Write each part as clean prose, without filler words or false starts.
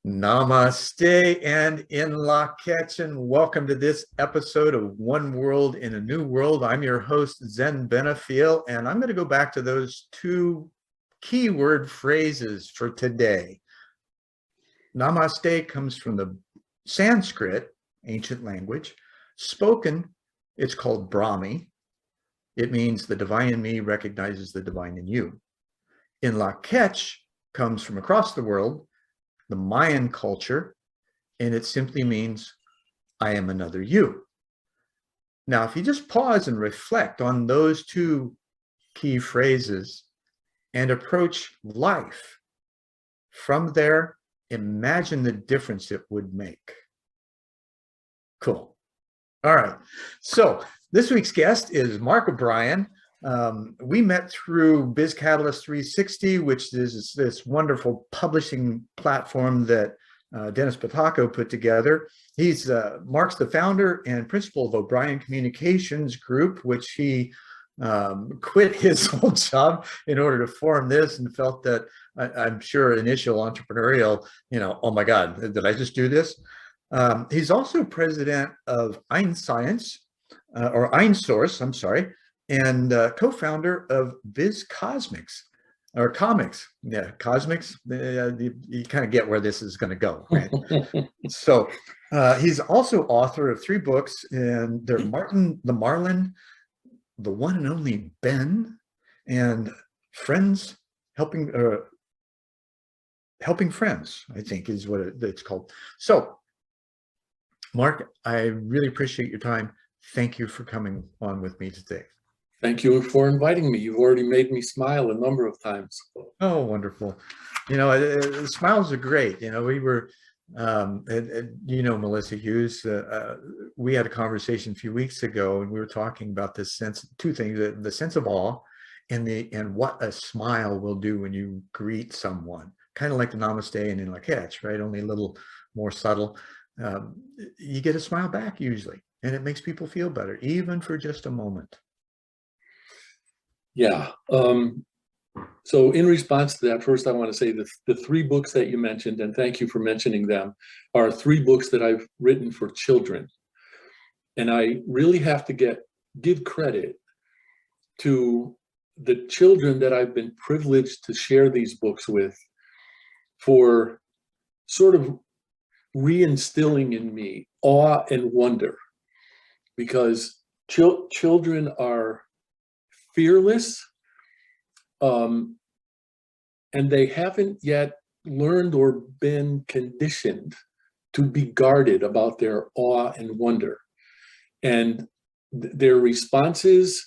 Namaste and in Lak'ech, and welcome to this episode of One World in a New World. I'm your host, Zen Benefiel, and I'm going to go back to those two keyword phrases for today. Namaste comes from the Sanskrit, ancient language. Spoken, it's called Brahmi. It means the divine in me recognizes the divine in you. In Lak'ech comes from across the world, the Mayan culture, and it simply means I am another you. Now, if you just pause and reflect on those two key phrases and approach life from there, imagine the difference it would make. Cool. All right. So this week's guest is Mark O'Brien. We met through Biz Catalyst 360, which is this wonderful publishing platform that Dennis Patako put together. Mark's the founder and principal of O'Brien Communications Group, which he quit his old job in order to form this, and felt that I'm sure initial entrepreneurial, oh my God, did I just do this? He's also president of Einscience, or Einsource, I'm sorry, and co-founder of Viz Cosmics, or Comics. Yeah, Cosmics, you kind of get where this is going to go, right? So he's also author of 3 books, and they're Martin the Marlin, The One and Only Ben, and Friends Helping Friends, I think is what it's called. So Mark, I really appreciate your time. Thank you for coming on with me today. Thank you for inviting me. You've already made me smile a number of times. Oh, wonderful. Smiles are great. We were, Melissa Hughes, we had a conversation a few weeks ago, and we were talking about this sense, 2 things, the sense of awe and what a smile will do when you greet someone, kind of like the namaste and in Lak'ech, right? Only a little more subtle. You get a smile back usually, and it makes people feel better, even for just a moment. Yeah. So in response to that, first I want to say the 3 books that you mentioned, and thank you for mentioning them, are 3 books that I've written for children. And I really have to give credit to the children that I've been privileged to share these books with for sort of reinstilling in me awe and wonder, because children are fearless, and they haven't yet learned or been conditioned to be guarded about their awe and wonder. And their responses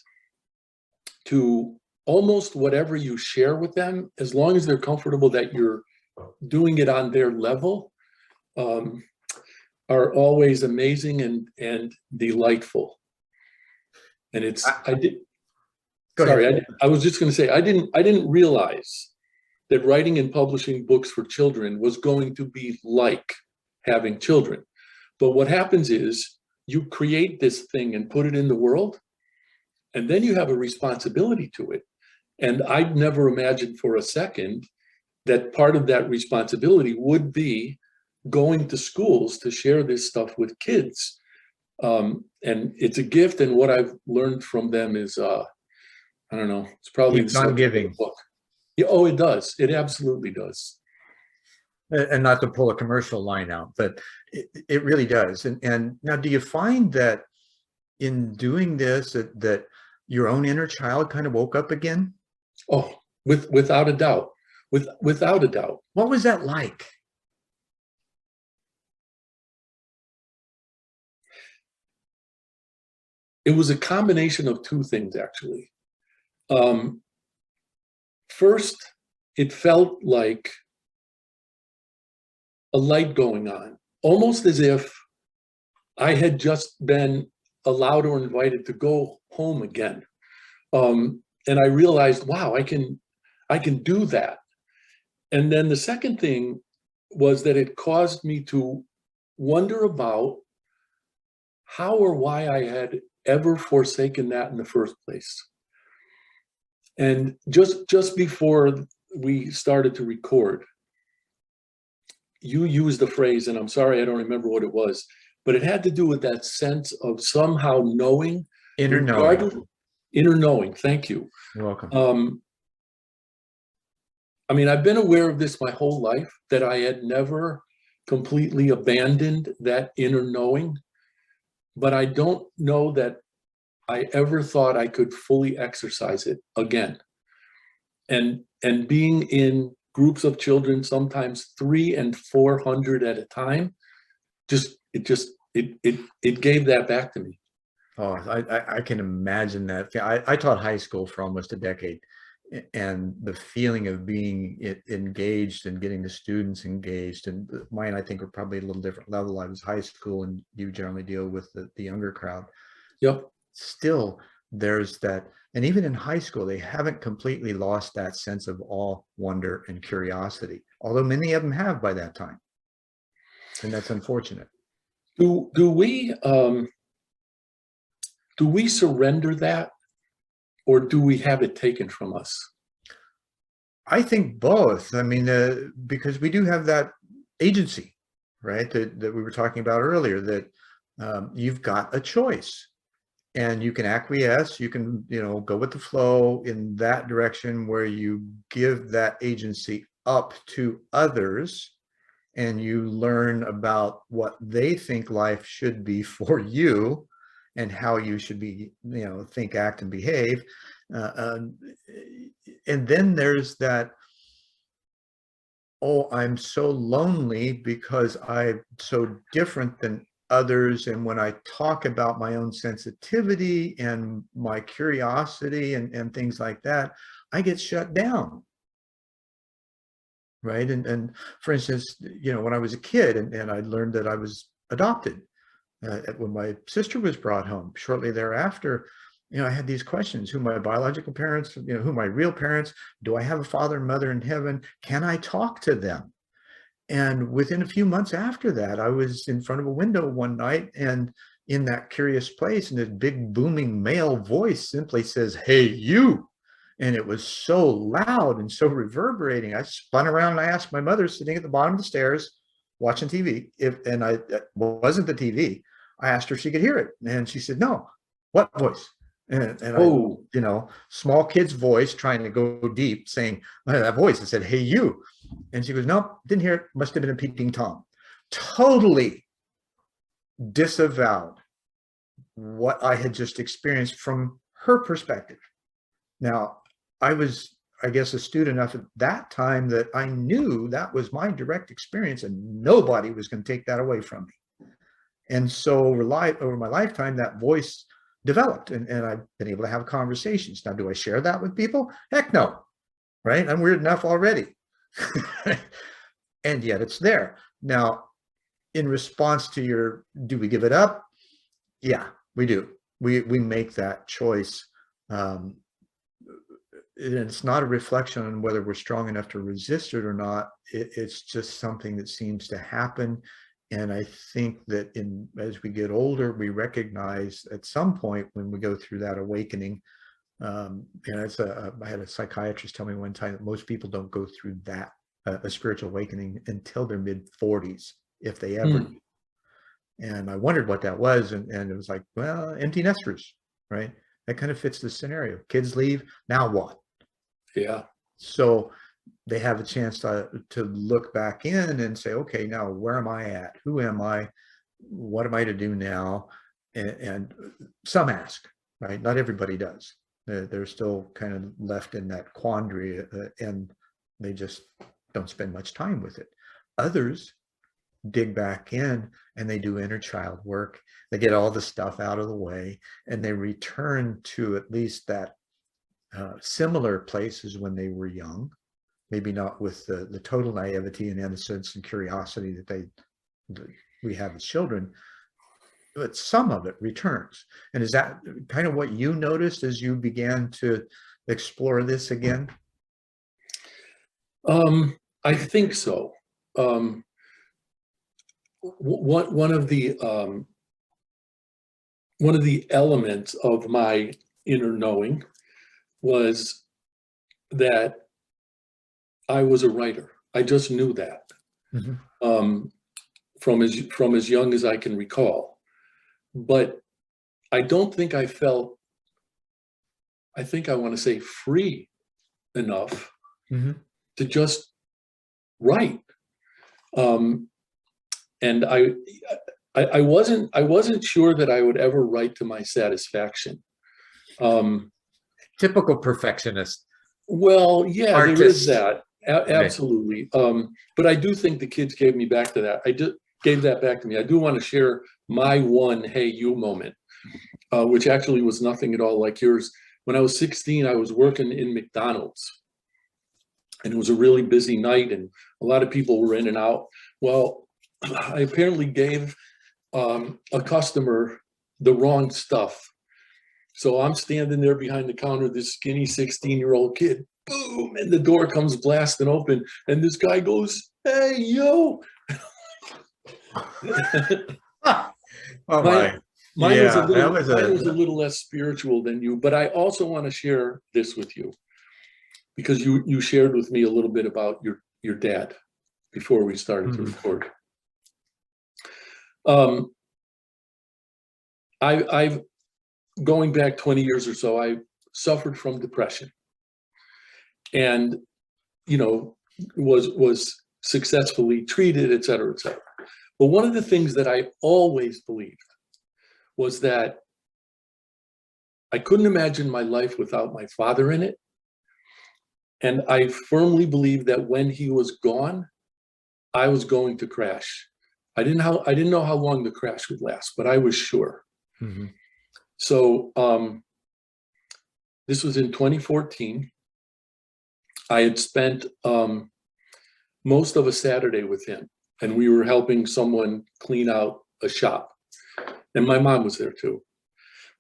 to almost whatever you share with them, as long as they're comfortable that you're doing it on their level, are always amazing and delightful. And I was just going to say, I didn't realize that writing and publishing books for children was going to be like having children. But what happens is you create this thing and put it in the world, and then you have a responsibility to it. And I'd never imagined for a second that part of that responsibility would be going to schools to share this stuff with kids. And it's a gift, and what I've learned from them is, I don't know, it's probably Keeps on giving. Book. Yeah, oh, it does. It absolutely does. And not to pull a commercial line out, but it really does. And now, do you find that in doing this, that your own inner child kind of woke up again? Oh, without a doubt. Without a doubt. What was that like? It was a combination of 2 things, actually. First, it felt like a light going on, almost as if I had just been allowed or invited to go home again. And I realized, wow, I can do that. And then the second thing was that it caused me to wonder about how or why I had ever forsaken that in the first place. And just before we started to record, you used the phrase, and I'm sorry, I don't remember what it was, but it had to do with that sense of somehow knowing, Inner regardless, knowing. inner knowing. Thank you. You're welcome. I mean, I've been aware of this my whole life, that I had never completely abandoned that inner knowing, but I don't know that I ever thought I could fully exercise it again. And being in groups of children, sometimes 300 and 400 at a time, it gave that back to me. Oh, I can imagine that. I taught high school for almost a decade, and the feeling of being engaged and getting the students engaged, and mine, I think, were probably a little different level. I was high school, and you generally deal with the younger crowd. Yep. Still, there's that, and even in high school, they haven't completely lost that sense of awe, wonder, and curiosity, although many of them have by that time, and that's unfortunate. Do we surrender that, or do we have it taken from us? I think both. I mean, because we do have that agency, right? That we were talking about earlier, that you've got a choice, and you can acquiesce, you can, go with the flow in that direction where you give that agency up to others, and you learn about what they think life should be for you and how you should be, think, act, and behave. And then there's that, oh, I'm so lonely because I'm so different than others. And when I talk about my own sensitivity and my curiosity and things like that, I get shut down. Right. And for instance, when I was a kid and I learned that I was adopted, when my sister was brought home shortly thereafter, I had these questions: who my biological parents, who my real parents, do I have a father and mother in heaven? Can I talk to them? And within a few months after that, I was in front of a window one night, and in that curious place, and this big booming male voice simply says, "Hey, you." And it was so loud and so reverberating. I spun around and I asked my mother, sitting at the bottom of the stairs watching TV, and it wasn't the TV. I asked her if she could hear it, and she said, "No." What voice? And Oh, small kid's voice trying to go deep, saying, that voice that said, "Hey, you." And she goes, "Nope, didn't hear it. Must have been a peeping Tom." Totally disavowed what I had just experienced from her perspective. Now, I was, I guess, astute enough at that time that I knew that was my direct experience, and nobody was going to take that away from me. And so over my lifetime, that voice developed, and I've been able to have conversations. Now, do I share that with people? Heck no, right? I'm weird enough already. And yet it's there. Now, in response to your, do we give it up? Yeah, we do. We make that choice. And it's not a reflection on whether we're strong enough to resist it or not. It's just something that seems to happen. And I think that as we get older, we recognize at some point when we go through that awakening, and I had a psychiatrist tell me one time that most people don't go through that, a spiritual awakening, until their mid-40s, if they ever do. And I wondered what that was. And it was like, well, empty nesters, right? That kind of fits the scenario. Kids leave, now what? yeah. So they have a chance to look back in and say, okay, now where am I at? Who am I? What am I to do now? And some ask, right? Not everybody does. They're still kind of left in that quandary, and they just don't spend much time with it. Others dig back in and they do inner child work. They get all the stuff out of the way, and they return to at least that similar places when they were young, maybe not with the total naivety and innocence and curiosity that we have as children, but some of it returns. And is that kind of what you noticed as you began to explore this again? I think so. One of the elements of my inner knowing was that I was a writer. I just knew that. Mhm. From as young as I can recall. But I don't think I felt, I think I want to say free enough Mhm. to just write. Um, and I wasn't sure that I would ever write to my satisfaction. Typical perfectionist Well, yeah, there is artist. that. Right. Absolutely. But I do think the kids gave me back to that. Gave that back to me. I do want to share my one "Hey you" moment, which actually was nothing at all like yours. When I was 16, I was working in McDonald's, and it was a really busy night, and a lot of people were in and out. Well, I apparently gave a customer the wrong stuff. So I'm standing there behind the counter, this skinny 16-year-old kid, boom, and the door comes blasting open, and this guy goes, "Hey, yo." Oh Mine, my. mine was a Yeah, that little, was mine was a little less spiritual than you, but I also want to share this with you because you shared with me a little bit about your dad before we started to record. I've going back 20 years or so, I suffered from depression, and was successfully treated, et cetera, et cetera. But one of the things that I always believed was that I couldn't imagine my life without my father in it. And I firmly believed that when he was gone, I was going to crash. I didn't know how long the crash would last, but I was sure. Mhm. So this was in 2014. I had spent most of a Saturday with him, and we were helping someone clean out a shop. And my mom was there too.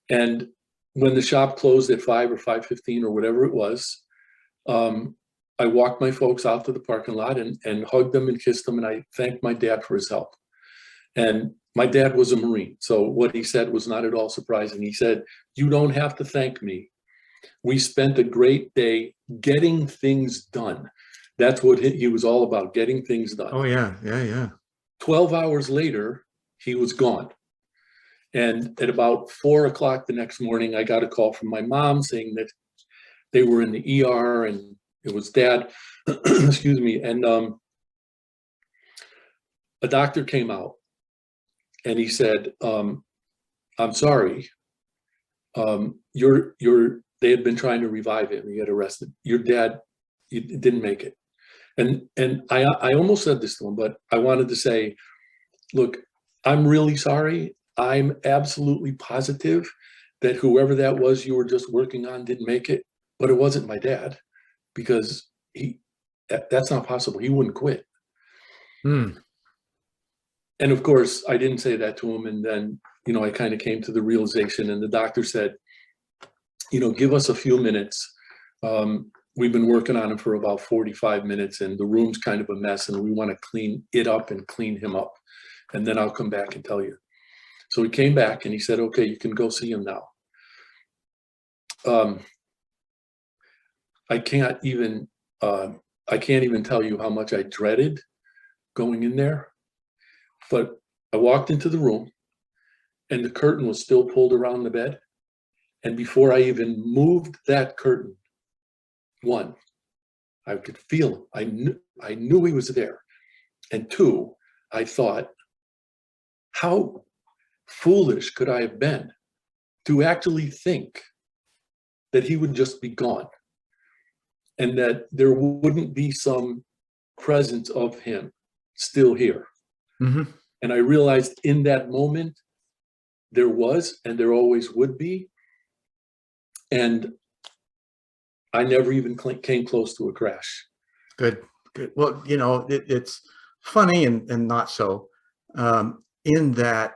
And when the shop closed at 5 or 5:15 or whatever it was, I walked my folks out to the parking lot and hugged them and kissed them. And I thanked my dad for his help. And my dad was a Marine. So what he said was not at all surprising. He said, "You don't have to thank me. We spent a great day getting things done." That's what he was all about, getting things done. Oh yeah, yeah, yeah. 12 hours later, he was gone. And at about 4 o'clock the next morning, I got a call from my mom saying that they were in the ER and it was dad, excuse me. And a doctor came out and he said, "I'm sorry. They had been trying to revive him. He got arrested. Your dad, he didn't make it." And I almost said this to him, but I wanted to say, look, I'm really sorry. I'm absolutely positive that whoever that was you were just working on didn't make it, but it wasn't my dad, because that's not possible. He wouldn't quit. Mm. And of course, I didn't say that to him. And then, I kind of came to the realization, and the doctor said, "Give us a few minutes. We've been working on him for about 45 minutes and the room's kind of a mess, and we want to clean it up and clean him up. And then I'll come back and tell you." So he came back and he said, "Okay, you can go see him now." I can't even tell you how much I dreaded going in there. But I walked into the room and the curtain was still pulled around the bed. And before I even moved that curtain, one, I could feel him. I knew he was there. And two, I thought, how foolish could I have been to actually think that he would just be gone and that there wouldn't be some presence of him still here. Mm-hmm. And I realized in that moment, there was, and there always would be. And I never even came close to a crash. Good, good. Well, it's funny and not so, in that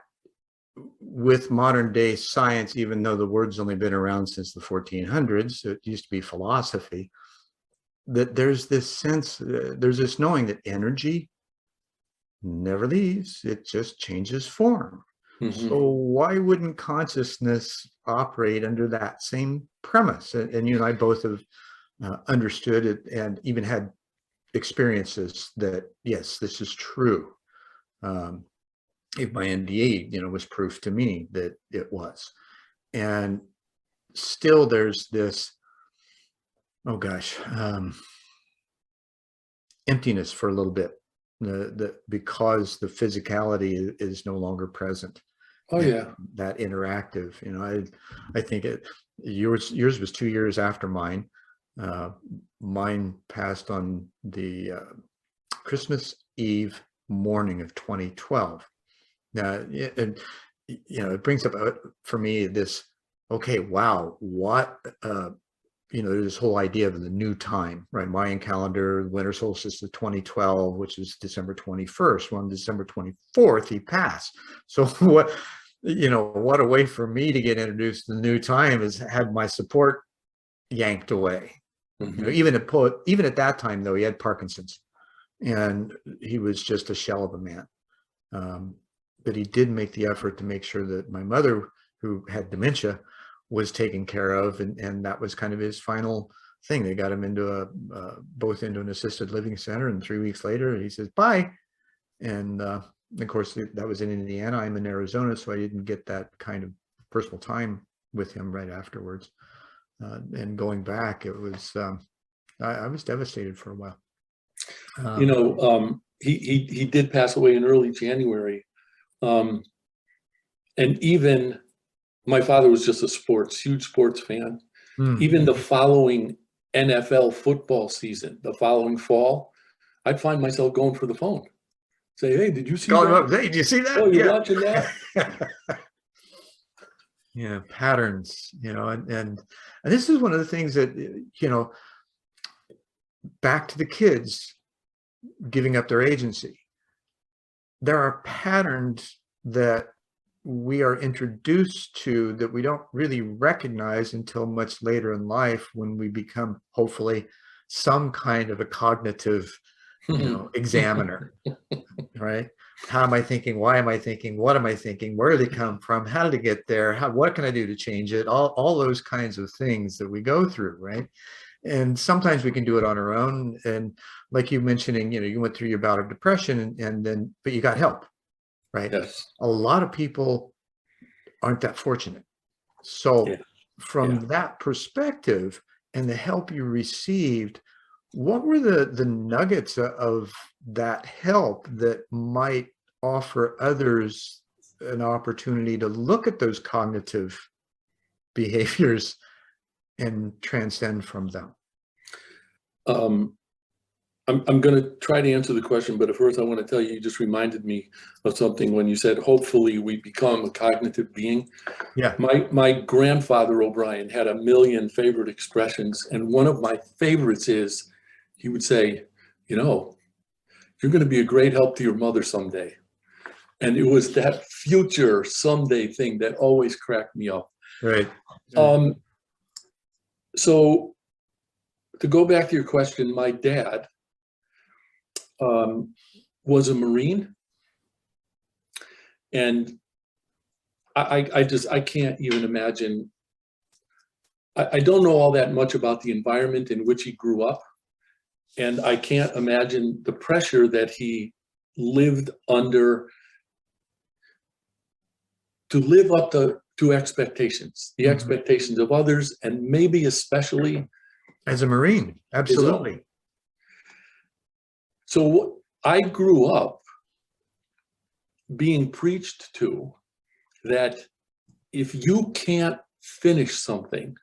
with modern day science, even though the word's only been around since the 1400s, it used to be philosophy, that there's this sense, there's this knowing that energy never leaves, it just changes form. Mm-hmm. So why wouldn't consciousness operate under that same premise? And you and I both have understood it and even had experiences that, yes, this is true. If my NDE, was proof to me that it was. And still there's this, oh gosh, emptiness for a little bit, because the physicality is no longer present. Oh yeah. That interactive, I think yours was 2 years after mine. Mine passed on the Christmas Eve morning of 2012. Now, and it brings up for me this, okay, wow, what, there's this whole idea of the new time, right? Mayan calendar, winter solstice of 2012, which is December 21st. Well, on December 24th, he passed. So what a way for me to get introduced to the new time is had my support yanked away. Mm-hmm. Even at that time, though, he had Parkinson's, and he was just a shell of a man. But he did make the effort to make sure that my mother, who had dementia, was taken care of, and that was kind of his final thing. They got him into both into an assisted living center, and 3 weeks later he says bye. And of course that was in Indiana. I'm in Arizona, so I didn't get that kind of personal time with him right afterwards. And going back, it was I was devastated for a while. He did pass away in early January, and even my father was just a huge sports fan. Even the following NFL football season, the following fall, I'd find myself going for the phone. Say, hey, did you see that? Hey, did you see that? Oh, you're watching that? Yeah, patterns, and this is one of the things that, back to the kids giving up their agency. There are patterns that we are introduced to that we don't really recognize until much later in life, when we become, hopefully, some kind of a cognitive, examiner, right? How am I thinking? Why am I thinking? What am I thinking? Where do they come from? How did it get there? What can I do to change it? All those kinds of things that we go through, right? And sometimes we can do it on our own. And like you mentioning, you went through your bout of depression, but you got help, right? Yes. A lot of people aren't that fortunate. So from that perspective and the help you received, what were the nuggets of that help that might offer others an opportunity to look at those cognitive behaviors and transcend from them? I'm going to try to answer the question, but at first I want to tell you, you just reminded me of something when you said, hopefully we become a cognitive being. Yeah. My grandfather O'Brien had a million favorite expressions, and one of my favorites is, he would say, you're going to be a great help to your mother someday. And it was that future someday thing that always cracked me up. Right. So to go back to your question, my dad was a Marine, and I can't even imagine. I don't know all that much about the environment in which he grew up, and I can't imagine the pressure that he lived under to live up to expectations, the expectations of others, and maybe especially as a Marine. Absolutely. So I grew up being preached to that if you can't finish something,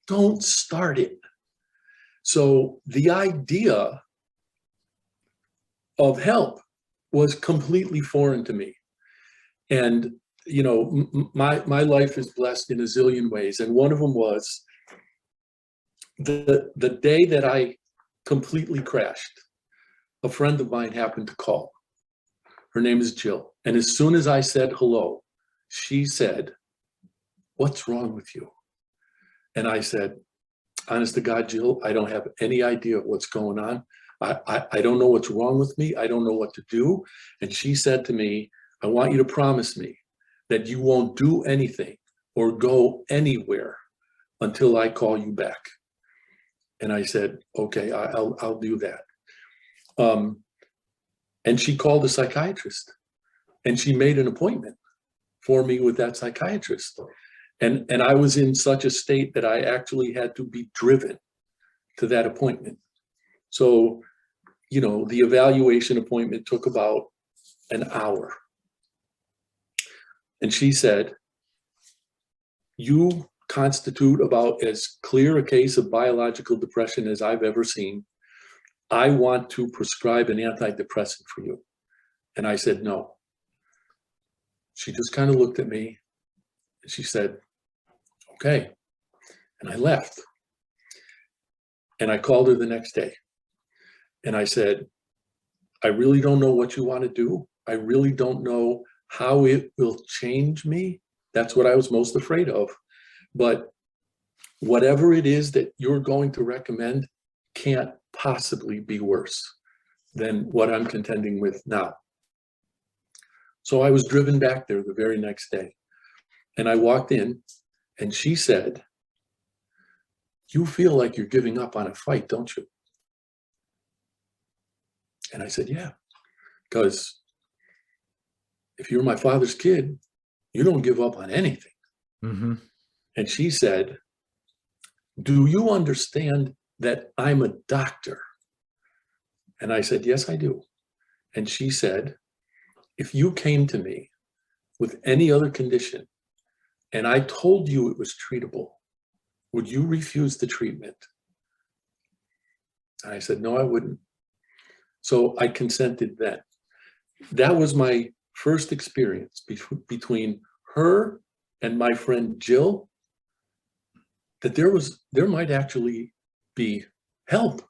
don't start it. So the idea of help was completely foreign to me. And, my life is blessed in a zillion ways. And one of them was the day that I completely crashed, a friend of mine happened to call. Her name is Jill. And as soon as I said hello, she said, "What's wrong with you?" And I said, "Honest to God, Jill, I don't have any idea what's going on. I don't know what's wrong with me. I don't know what to do." And she said to me, "I want you to promise me that you won't do anything or go anywhere until I call you back." And I said, "Okay, I'll do that." And she called a psychiatrist and she made an appointment for me with that psychiatrist. And I was in such a state that I actually had to be driven to that appointment. So, you know, the evaluation appointment took about an hour. And she said, you constitute about as clear a case of biological depression as I've ever seen. I want to prescribe an antidepressant for you. And I said, no. She just kind of looked at me and she said, okay. And I left. And I called her the next day. And I said, I really don't know what you want to do. I really don't know how it will change me. That's what I was most afraid of. But whatever it is that you're going to recommend can't possibly be worse than what I'm contending with now. So I was driven back there the very next day. And I walked in and she said, you feel like you're giving up on a fight, don't you? And I said, yeah, because if you're my father's kid, you don't give up on anything. Mm-hmm. And she said, do you understand that I'm a doctor? And I said, yes, I do. And she said, if you came to me with any other condition and I told you it was treatable, would you refuse the treatment? And I said, no, I wouldn't. So I consented then. That was my first experience between her and my friend Jill, that there might actually be help.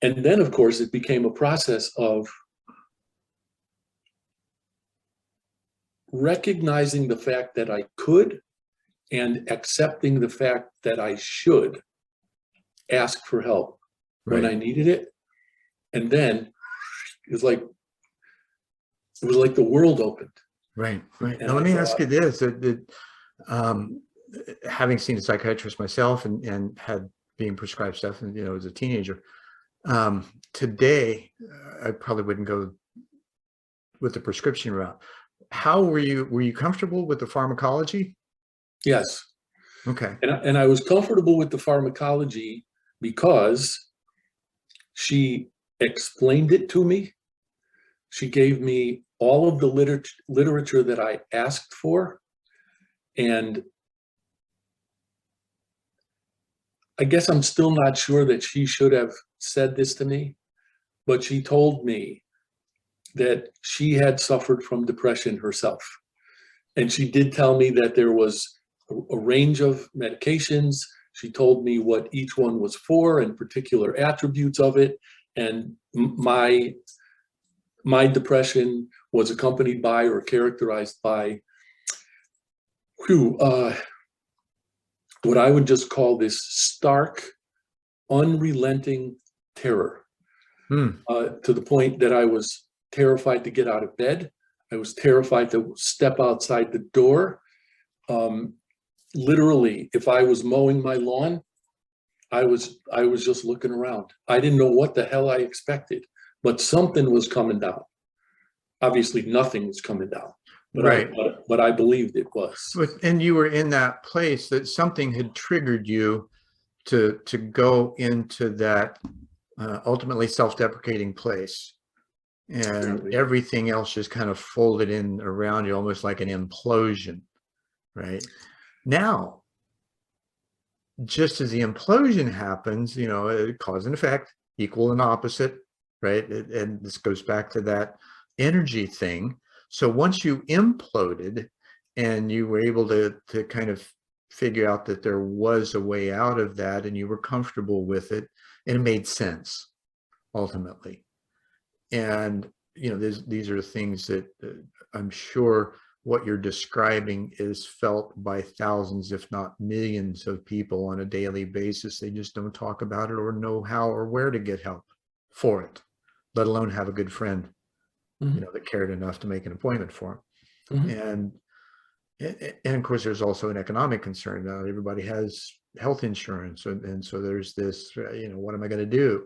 And then, of course, it became a process of recognizing the fact that I could and accepting the fact that I should ask for help when I needed it. And then it was like the world opened. Right. And Now, let me ask you this, having seen a psychiatrist myself and had being prescribed stuff, and, you know, as a teenager, today, I probably wouldn't go with the prescription route. How were you comfortable with the pharmacology? Yes. Okay. And I was comfortable with the pharmacology because she explained it to me. She gave me all of the literature that I asked for. And I guess I'm still not sure that she should have said this to me, but she told me that she had suffered from depression herself. And she did tell me that there was a range of medications. She told me what each one was for and particular attributes of it. And my depression was accompanied by or characterized by what I would just call this stark, unrelenting terror, to the point that I was terrified to get out of bed. I was terrified to step outside the door. Literally, if I was mowing my lawn, I was just looking around. I didn't know what the hell I expected, but something was coming down. Obviously, nothing was coming down, but I believed it was. And you were in that place that something had triggered you to go into that ultimately self-deprecating place, and everything else just kind of folded in around you, almost like an implosion, right? Now, just as the implosion happens, you know, cause and effect, equal and opposite, right? And this goes back to that energy thing. So once you imploded and you were able to kind of figure out that there was a way out of that and you were comfortable with it and it made sense ultimately. And, you know, these are things that I'm sure what you're describing is felt by thousands, if not millions of people on a daily basis. They just don't talk about it or know how or where to get help for it, let alone have a good friend, you know, that cared enough to make an appointment for them. And of course, there's also an economic concern. Not everybody has health insurance. And so there's this, you know, what am I going to do?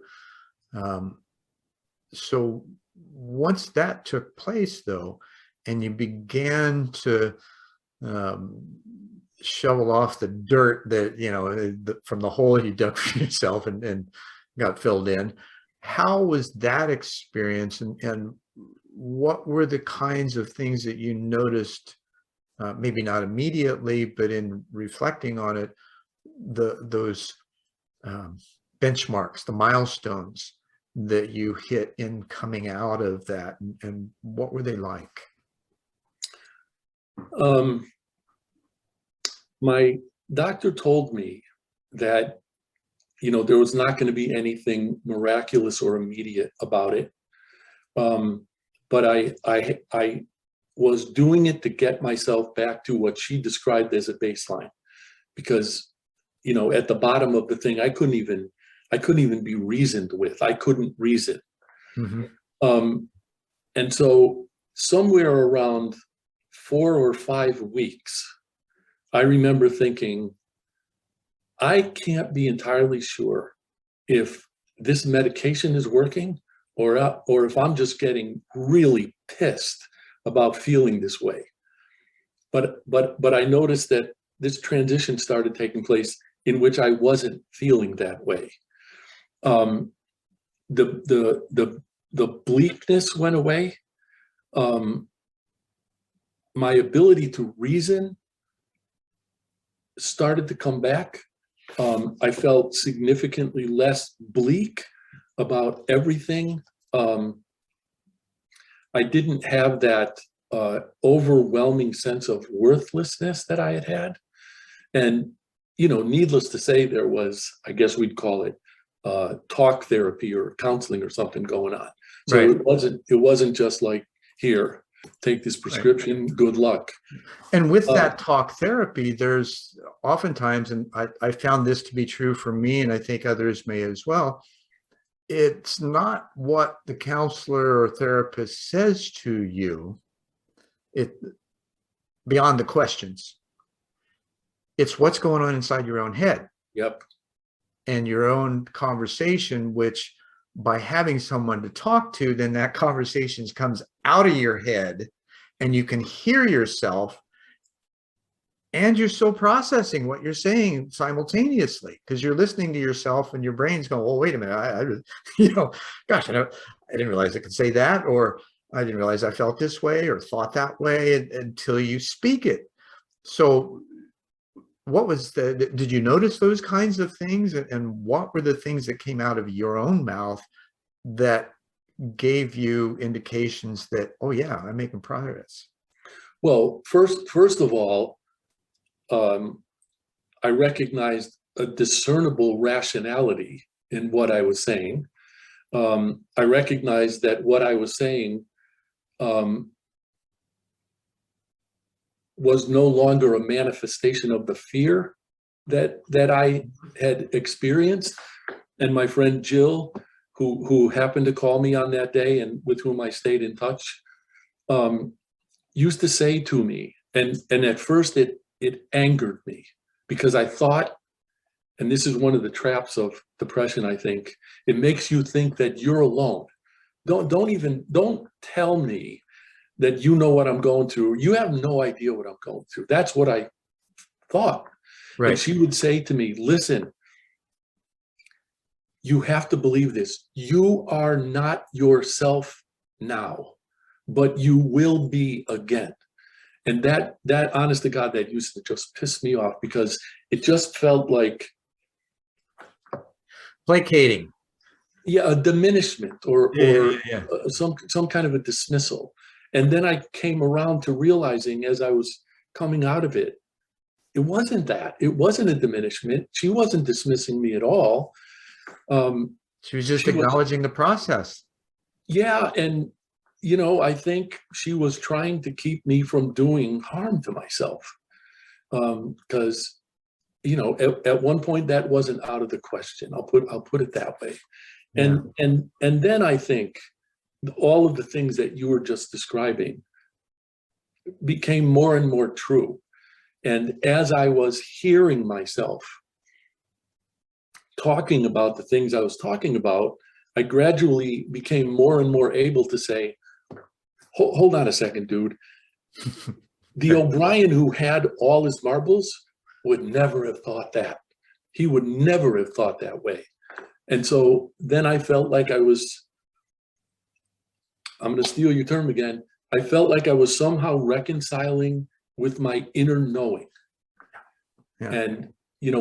so once that took place, though, and you began to um, shovel off the dirt that, from the hole you dug for yourself and got filled in, how was that experience, and what were the kinds of things that you noticed, maybe not immediately, but in reflecting on it, those benchmarks, the milestones that you hit in coming out of that, and what were they like? My doctor told me that, there was not going to be anything miraculous or immediate about it. But I was doing it to get myself back to what she described as a baseline, because, at the bottom of the thing, I couldn't even be reasoned with. I couldn't reason. Mm-hmm. And so somewhere around 4 or 5 weeks, I remember thinking, I can't be entirely sure if this medication is working, or if I'm just getting really pissed about feeling this way. But I noticed that this transition started taking place in which I wasn't feeling that way. The bleakness went away. My ability to reason started to come back. I felt significantly less bleak about everything. I didn't have that overwhelming sense of worthlessness that I had had. And, needless to say, there was, I guess we'd call it talk therapy or counseling or something going on. So Right. it wasn't just like, here, take this prescription, right. Good luck. And with that talk therapy, there's oftentimes, and I found this to be true for me, and I think others may as well, it's not what the counselor or therapist says to you, beyond the questions. It's what's going on inside your own head. Yep. And your own conversation, which by having someone to talk to, then that conversation comes out of your head and you can hear yourself, and you're still processing what you're saying simultaneously, because you're listening to yourself and your brain's going, well, wait a minute, gosh, I didn't realize I could say that, or I didn't realize I felt this way or thought that way, until you speak it. So did you notice those kinds of things, and what were the things that came out of your own mouth that gave you indications that, oh yeah, I'm making progress? Well, first of all, I recognized a discernible rationality in what I was saying. I recognized that what I was saying was no longer a manifestation of the fear that I had experienced. And my friend Jill, who happened to call me on that day and with whom I stayed in touch, used to say to me, and at first it angered me, because I thought, and this is one of the traps of depression, I think, it makes you think that you're alone. Don't tell me that you know what I'm going through. You have no idea what I'm going through. That's what I thought. Right. And she would say to me, listen, you have to believe this. You are not yourself now, but you will be again. And that honest to God, that used to just piss me off, because it just felt like placating. Yeah, a diminishment or some kind of a dismissal. And then I came around to realizing, as I was coming out of it, it wasn't that. It wasn't a diminishment. She wasn't dismissing me at all. She was just acknowledging the process. Yeah, and I think she was trying to keep me from doing harm to myself, because at one point that wasn't out of the question. I'll put it that way. Yeah. And then I think all of the things that you were just describing became more and more true. And as I was hearing myself talking about the things I was talking about, I gradually became more and more able to say, hold on a second, dude. The O'Brien who had all his marbles would never have thought that. He would never have thought that way. And so then I felt like I'm going to steal your term again. I felt like I was somehow reconciling with my inner knowing. Yeah. And,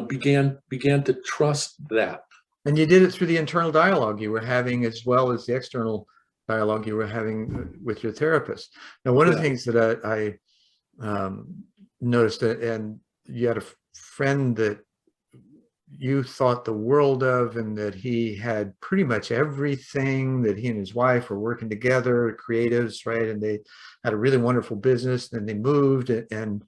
began to trust that. And you did it through the internal dialogue you were having, as well as the external dialogue you were having with your therapist. Now, one of the things that I noticed, and you had a friend that you thought the world of, and that he had pretty much everything, that he and his wife were working together, creatives, right? And they had a really wonderful business, and they moved, and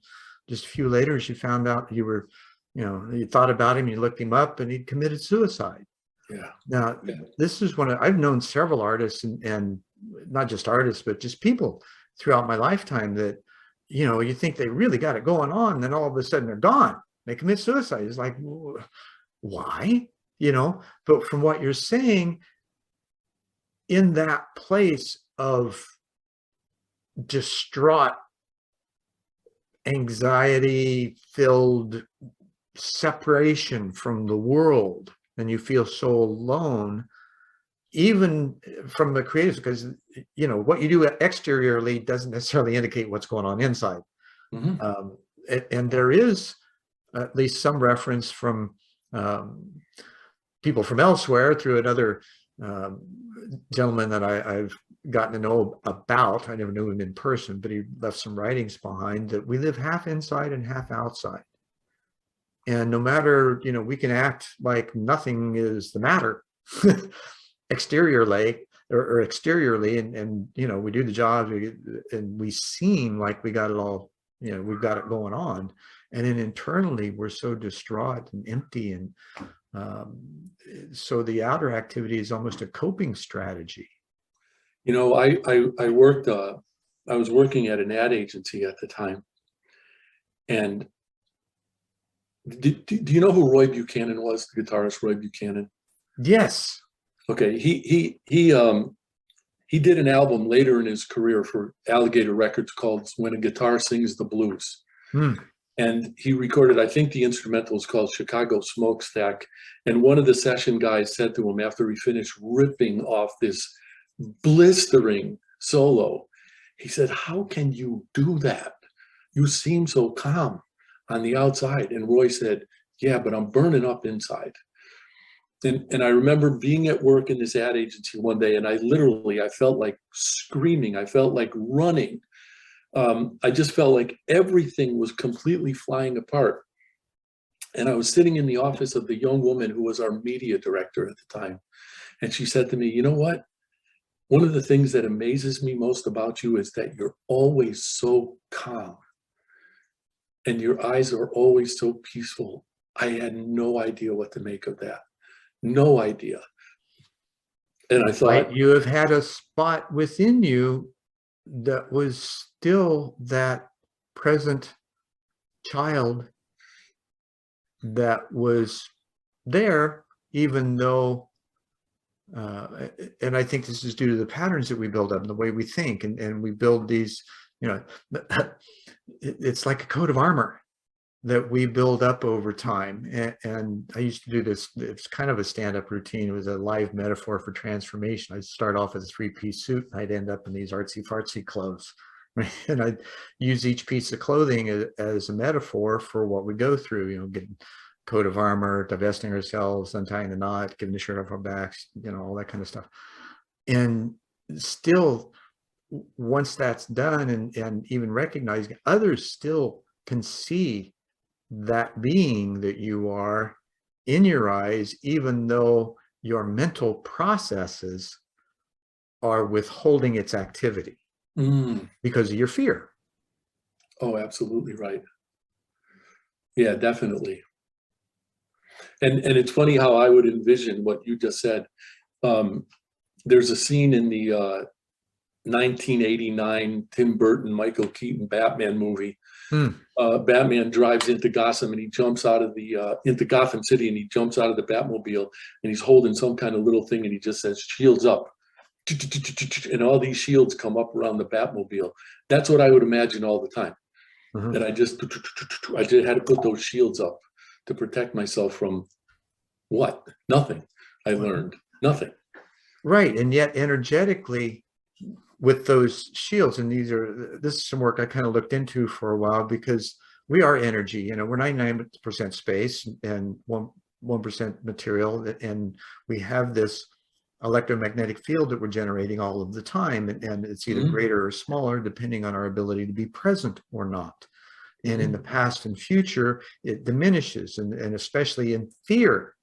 just a few later, you found out you were, you thought about him, you looked him up, and he'd committed suicide. Yeah. Now, this is I've known several artists, and not just artists, but just people throughout my lifetime that, you think they really got it going on, and then all of a sudden they're gone. They commit suicide. It's like, why? But from what you're saying, in that place of distraught, anxiety-filled separation from the world, and you feel so alone, even from the creatives, because what you do exteriorly doesn't necessarily indicate what's going on inside. Mm-hmm. And there is at least some reference from people from elsewhere through another gentleman that I've gotten to know about. I never knew him in person, but he left some writings behind, that we live half inside and half outside. And no matter, we can act like nothing is the matter exteriorly, and we do the jobs, and we seem like we got it all, we've got it going on. And then internally, we're so distraught and empty. And so the outer activity is almost a coping strategy. I worked, I was working at an ad agency at the time. And do you know who Roy Buchanan was, the guitarist Roy Buchanan? Yes. Okay. He did an album later in his career for Alligator Records called When a Guitar Sings the Blues. And he recorded, I think the instrumental is called Chicago Smokestack. And one of the session guys said to him after he finished ripping off this blistering solo, he said, "How can you do that? You seem so calm on the outside." And Roy said, "Yeah, but I'm burning up inside." And I remember being at work in this ad agency one day, and I felt like screaming. I felt like running. I just felt like everything was completely flying apart. And I was sitting in the office of the young woman who was our media director at the time. And she said to me, "You know what? One of the things that amazes me most about you is that you're always so calm. And your eyes are always so peaceful." I had no idea what to make of that. No idea. And I thought, you have had a spot within you that was still that present child that was there, even though, and I think this is due to the patterns that we build up and the way we think, and we build these, it's like a coat of armor that we build up over time. And I used to do this, it's kind of a stand-up routine. It was a live metaphor for transformation. I'd start off with a 3-piece suit, and I'd end up in these artsy-fartsy clothes. Right? And I'd use each piece of clothing as a metaphor for what we go through, getting coat of armor, divesting ourselves, untying the knot, getting the shirt off our backs, all that kind of stuff. And still, once that's done, and even recognizing, others still can see that being that you are in your eyes, even though your mental processes are withholding its activity because of your fear. Oh, absolutely right. Yeah, definitely. And it's funny how I would envision what you just said. There's a scene in the 1989 Tim Burton, Michael Keaton Batman movie Hmm. Batman drives into Gotham and he jumps out of the into Gotham City, and he jumps out of the Batmobile, and he's holding some kind of little thing, and he just says "shields up," and all these shields come up around the Batmobile. That's what I would imagine all the time. Mhm. That I just had to put those shields up to protect myself from what? Nothing. I learned nothing. Right. And yet energetically with those shields, and this is some work I kind of looked into for a while, because we are energy, we're 99% space and 1% material. And we have this electromagnetic field that we're generating all of the time. And it's either greater or smaller, depending on our ability to be present or not. And in the past and future, it diminishes. And especially in fear,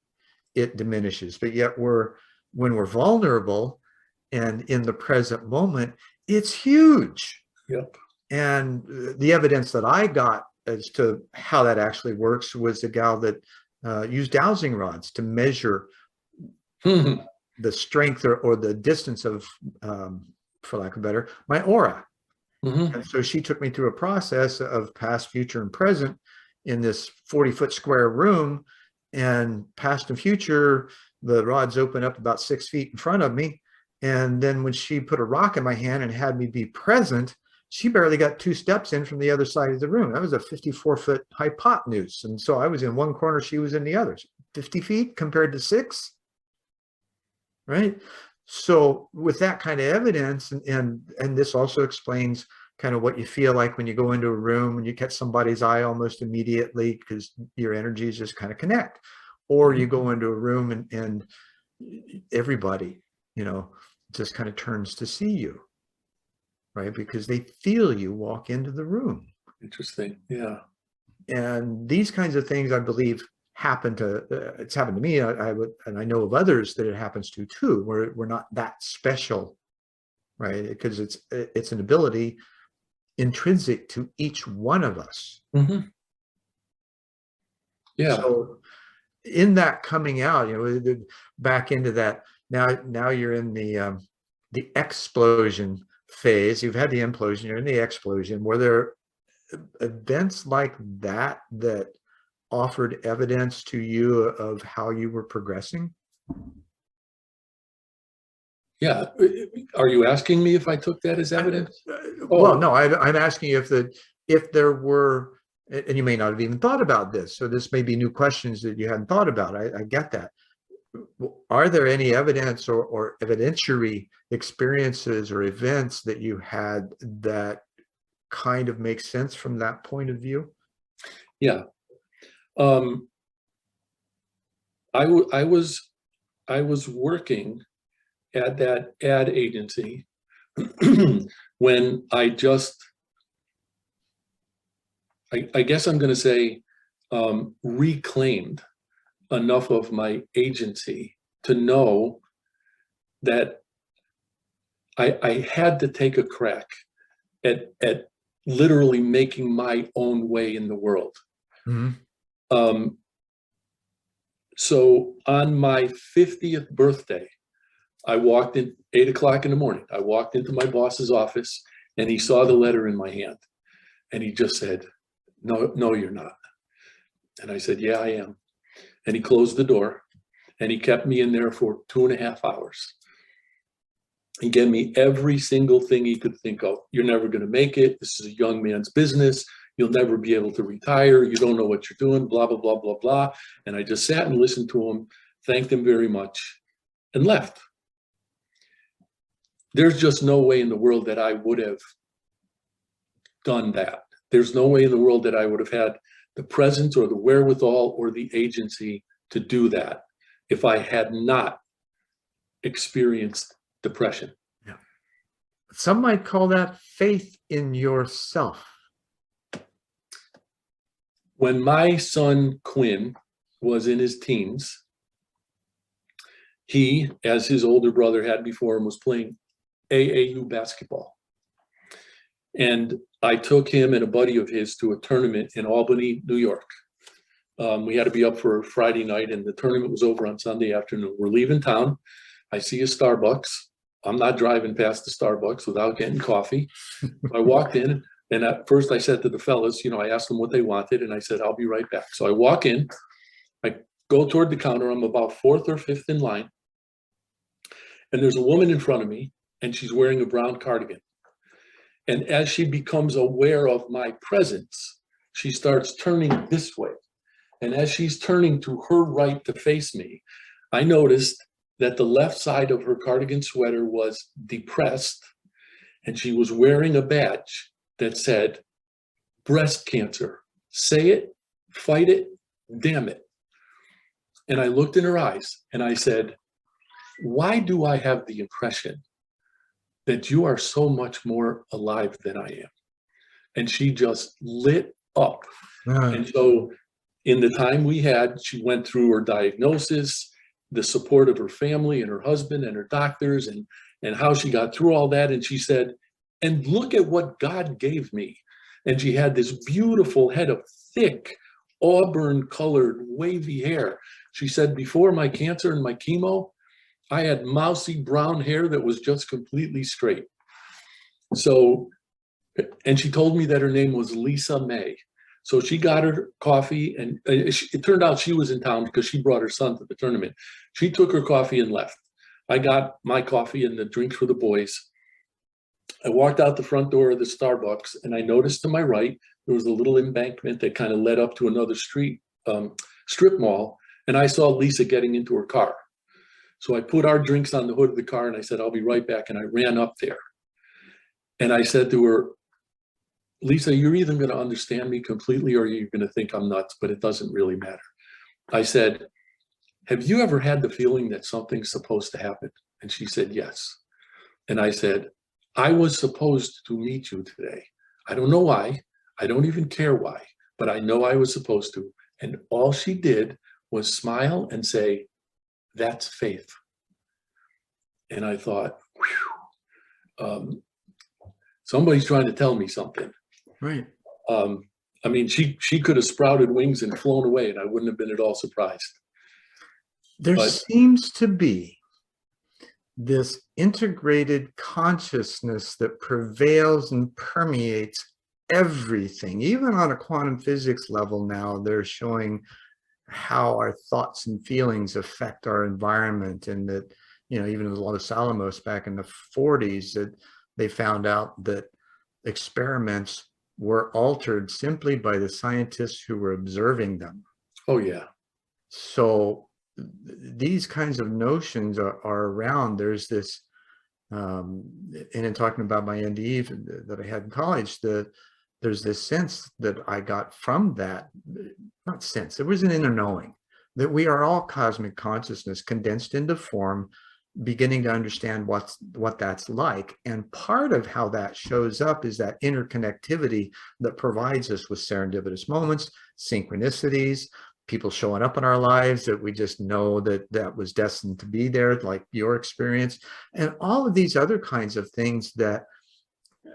it diminishes. But yet when we're vulnerable and in the present moment, it's huge. Yep. And the evidence that I got as to how that actually works was a gal that used dowsing rods to measure the strength or the distance of, for lack of better, my aura. And so she took me through a process of past, future, and present in this 40-foot square room. And past and future, the rods open up about 6 feet in front of me. And then when she put a rock in my hand and had me be present, she barely got 2 steps in from the other side of the room. That was a 54-foot hypotenuse. And so I was in one corner, she was in the other. 50 feet compared to 6, right? So with that kind of evidence, and this also explains kind of what you feel like when you go into a room and you catch somebody's eye almost immediately, because your energies just kind of connect. Or you go into a room and everybody, just kind of turns to see you, right? Because they feel you walk into the room. Interesting. Yeah. And these kinds of things, I believe, it's happened to me. And I know of others that it happens to too, where we're not that special, right? Because it's an ability intrinsic to each one of us. Yeah. So in that coming out, back into that, now you're in the explosion phase. You've had the implosion, you're in the explosion. Were there events like that that offered evidence to you of how you were progressing? Yeah. Are you asking me if I took that as evidence? Well, no, I'm asking you if there were, and you may not have even thought about this, so this may be new questions that you hadn't thought about. I get that. Are there any evidence or evidentiary experiences or events that you had that kind of make sense from that point of view? Yeah. I was working at that ad agency when I guess I'm going to say, reclaimed enough of my agency to know that I had to take a crack at literally making my own way in the world. So on my 50th birthday, I walked in 8 o'clock in the morning. I walked into my boss's office and he saw the letter in my hand and he just said, no, you're not. And I said, yeah, I am. And he closed the door and he kept me in there for 2.5 hours. He gave me every single thing he could think of. You're never going to make it. This is a young man's business. You'll never be able to retire. You don't know what you're doing, blah, blah, blah, blah, blah. And I just sat and listened to him, thanked him very much, and left. There's just no way in the world that I would have done that. There's no way in the world that I would have had the presence or the wherewithal or the agency to do that if I had not experienced depression. Yeah. Some might call that faith in yourself. When my son Quinn was in his teens, he, as his older brother had before him, was playing AAU basketball. And I took him and a buddy of his to a tournament in Albany, New York. We had to be up for Friday night and the tournament was over on Sunday afternoon. We're leaving town. I see a Starbucks. I'm not driving past the Starbucks without getting coffee. I walked in, And at first I said to the fellas, you know, I asked them what they wanted, and I said, I'll be right back. So I walk in, I go toward the counter. I'm about fourth or fifth in line. And there's a woman in front of me, and she's wearing a brown cardigan. And as she becomes aware of my presence, she starts turning this way. And as she's turning to her right to face me, I noticed that the left side of her cardigan sweater was depressed, and she was wearing a badge that said, breast cancer, say it, fight it, damn it. And I looked in her eyes and I said, why do I have the impression that you are so much more alive than I am? And she just lit up. And so in the time we had, she went through her diagnosis, the support of her family and her husband and her doctors, and how she got through all that. And she said, and look at what God gave me. And she had this beautiful head of thick, auburn colored, wavy hair. She said, before my cancer and my chemo, I had mousy brown hair that was just completely straight. So, and she told me that her name was Lisa May. So she got her coffee, and it turned out she was in town because she brought her son to the tournament. She took her coffee and left. I got my coffee and the drinks for the boys. I walked out the front door of the Starbucks, and I noticed to my right, there was a little embankment that kind of led up to another street, strip mall, and I saw Lisa getting into her car. So I put our drinks on the hood of the car, and I said, I'll be right back. And I ran up there. And I said to her, Lisa, you're either going to understand me completely or you're going to think I'm nuts, but it doesn't really matter. I said, have you ever had the feeling that something's supposed to happen? And she said, yes. And I said, I was supposed to meet you today. I don't know why. I don't even care why, but I know I was supposed to. And all she did was smile and say, that's faith. And I thought, somebody's trying to tell me something. Right. I mean, she could have sprouted wings and flown away, and I wouldn't have been at all surprised. There seems to be this integrated consciousness that prevails and permeates everything. Even on a quantum physics level now, they're showing how our thoughts and feelings affect our environment, and that, you know, even in Los Alamos back in the 40s, that they found out that experiments were altered simply by the scientists who were observing them. Oh, yeah. So these kinds of notions are around. There's this, and in talking about my NDE that I had in college, there's this sense that I got from that, not sense, it was an inner knowing that we are all cosmic consciousness condensed into form, beginning to understand what that's like. And part of how that shows up is that interconnectivity that provides us with serendipitous moments, synchronicities, people showing up in our lives that we just know that was destined to be there, like your experience, and all of these other kinds of things that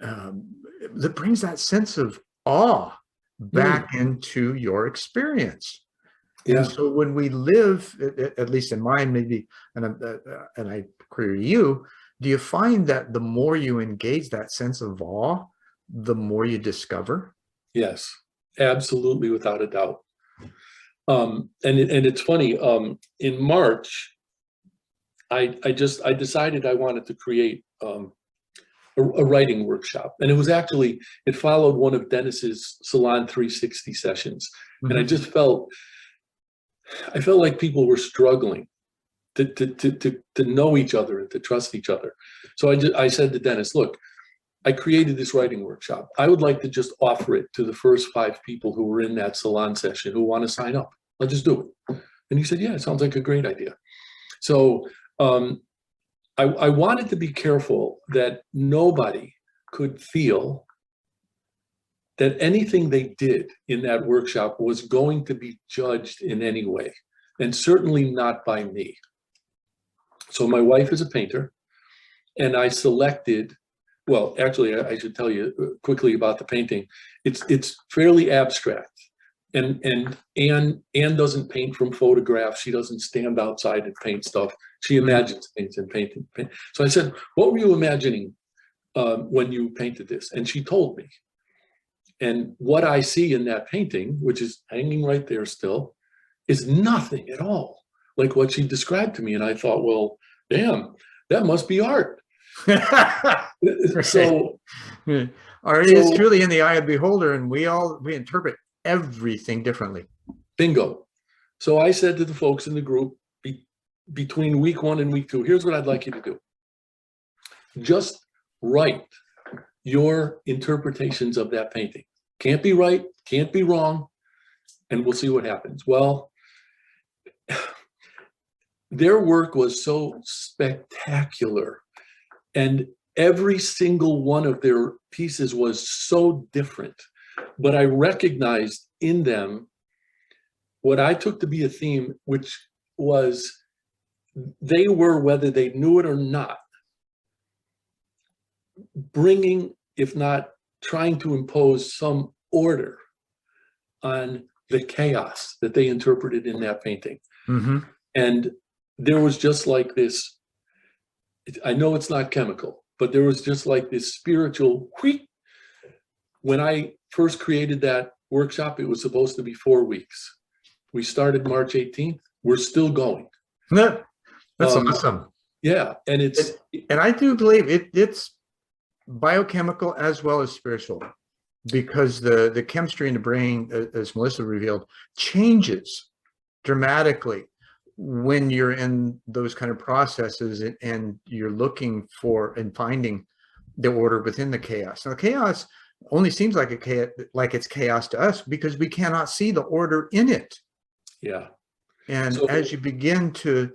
that brings that sense of awe back into your experience. Yeah. And so when we live, at least in mine, maybe, and I query you, do you find that the more you engage that sense of awe, the more you discover? Yes, absolutely, without a doubt. And it's funny. In March, I decided I wanted to create a writing workshop, and it followed one of Dennis's Salon 360 sessions, and I just felt like people were struggling to know each other and to trust each other. So I said to Dennis, look, I created this writing workshop. I would like to just offer it to the first 5 people who were in that salon session who want to sign up. I'll just do it. And he said, yeah, it sounds like a great idea. So I wanted to be careful that nobody could feel that anything they did in that workshop was going to be judged in any way, and certainly not by me. So my wife is a painter, and I selected, well, actually, I should tell you quickly about the painting. It's fairly abstract, and Anne doesn't paint from photographs. She doesn't stand outside and paint stuff. She imagines things and paint. So I said, what were you imagining when you painted this? And she told me. And what I see in that painting, which is hanging right there still, is nothing at all like what she described to me. And I thought, well, damn, that must be art. So art is truly in the eye of the beholder, and we interpret everything differently. Bingo. So I said to the folks in the group, between week 1 and week 2, here's what I'd like you to do. Just write your interpretations of that painting. Can't be right, can't be wrong, and we'll see what happens. Well, their work was so spectacular, and every single one of their pieces was so different. But I recognized in them what I took to be a theme, which was they were, whether they knew it or not, bringing, if not trying to impose some order on the chaos that they interpreted in that painting. Mm-hmm. And there was just like this, I know it's not chemical, but there was just like this spiritual wheat. When I first created that workshop, it was supposed to be 4 weeks. We started March 18th. We're still going. That's awesome. Yeah. And and I do believe it's biochemical as well as spiritual, because the chemistry in the brain, as Melissa revealed, changes dramatically when you're in those kind of processes and you're looking for and finding the order within the chaos. Now, chaos only seems like it's chaos to us because we cannot see the order in it. Yeah. And so, as you begin to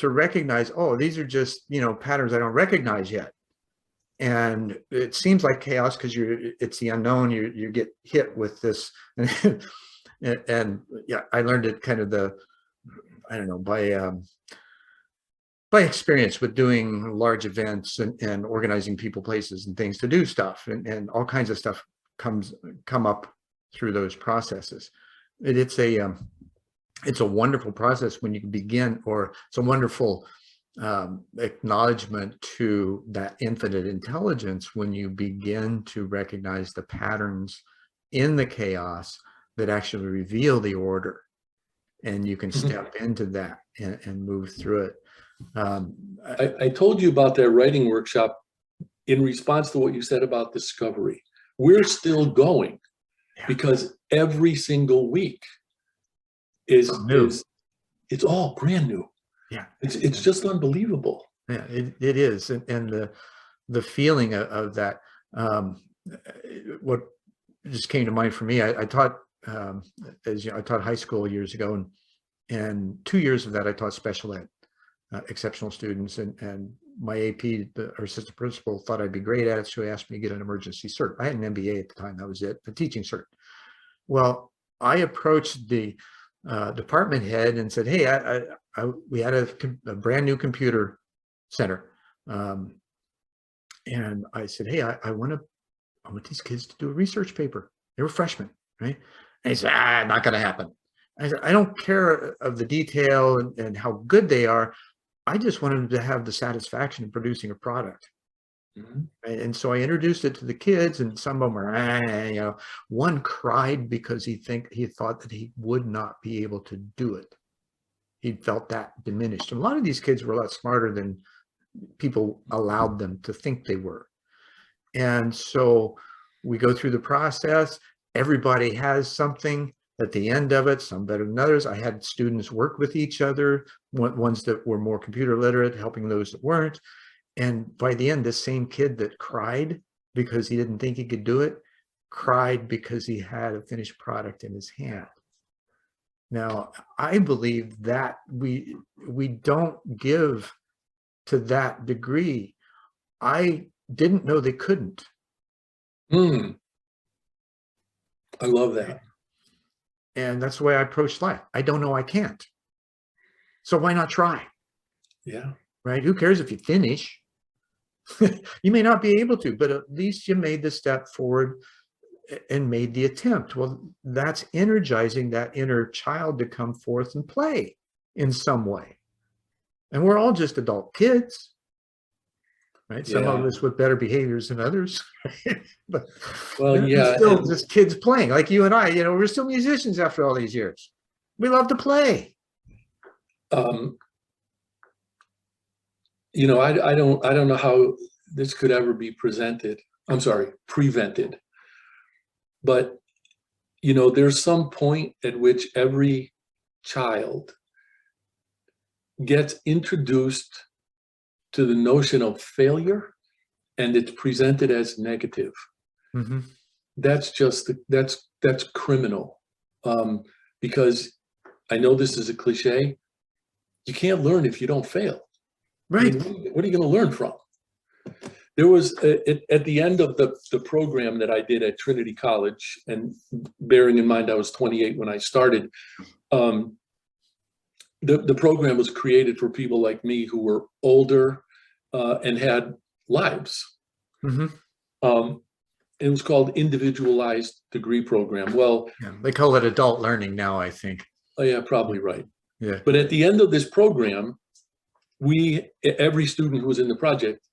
recognize, oh, these are just, patterns I don't recognize yet. And it seems like chaos because it's the unknown. You get hit with this, and yeah, I learned it kind of by experience with doing large events and organizing people, places, and things to do stuff, and all kinds of stuff come up through those processes. It's a wonderful process when you begin, or it's a wonderful acknowledgement to that infinite intelligence when you begin to recognize the patterns in the chaos that actually reveal the order, and you can step into that and move through it. I told you about that writing workshop in response to what you said about discovery. We're still going because every single week is it's all brand new. Yeah, it's just unbelievable. Yeah, it is, and the feeling of that. What just came to mind for me, I taught, as you know, I taught high school years ago, and 2 years of that I taught special ed, exceptional students, and my AP, our assistant principal, thought I'd be great at it, so he asked me to get an emergency cert. I had an MBA at the time, that was it, a teaching cert. Well, I approached the department head and said, hey, we had a brand new computer center, and I said, hey, I want these kids to do a research paper. They were freshmen, right? And he said, not going to happen. I said, I don't care of the detail and how good they are. I just wanted them to have the satisfaction of producing a product. Mm-hmm. And so I introduced it to the kids, and some of them were, one cried because he thought that he would not be able to do it. He felt that diminished. And a lot of these kids were a lot smarter than people allowed them to think they were. And so we go through the process. Everybody has something at the end of it, some better than others. I had students work with each other, ones that were more computer literate, helping those that weren't. And by the end, this same kid that cried because he didn't think he could do it, cried because he had a finished product in his hand. Now, I believe that we don't give to that degree. I didn't know they couldn't. I love that. And that's the way I approach life. I don't know I can't. So why not try? Yeah. Right? Who cares if you finish? You may not be able to, but at least you made the step forward and made the attempt. Well, that's energizing that inner child to come forth and play in some way. And we're all just adult kids. right? Some of Yeah. us with better behaviors than others, but Well, it's yeah. still And, just kids playing like you and I, we're still musicians after all these years. We love to play. um, I don't know how this could ever be prevented. But, there's some point at which every child gets introduced to the notion of failure, and it's presented as negative. Mm-hmm. That's criminal. Because I know this is a cliche. You can't learn if you don't fail. I Right. mean, what are you going to learn from? There was at the end of the program that I did at Trinity College, and bearing in mind I was 28 when I started, the program was created for people like me who were older and had lives. Mm-hmm. It was called Individualized Degree Program. Well, Yeah, they call it adult learning now, I think. oh yeah, probably right. Yeah. But at the end of this program, every student who was in the project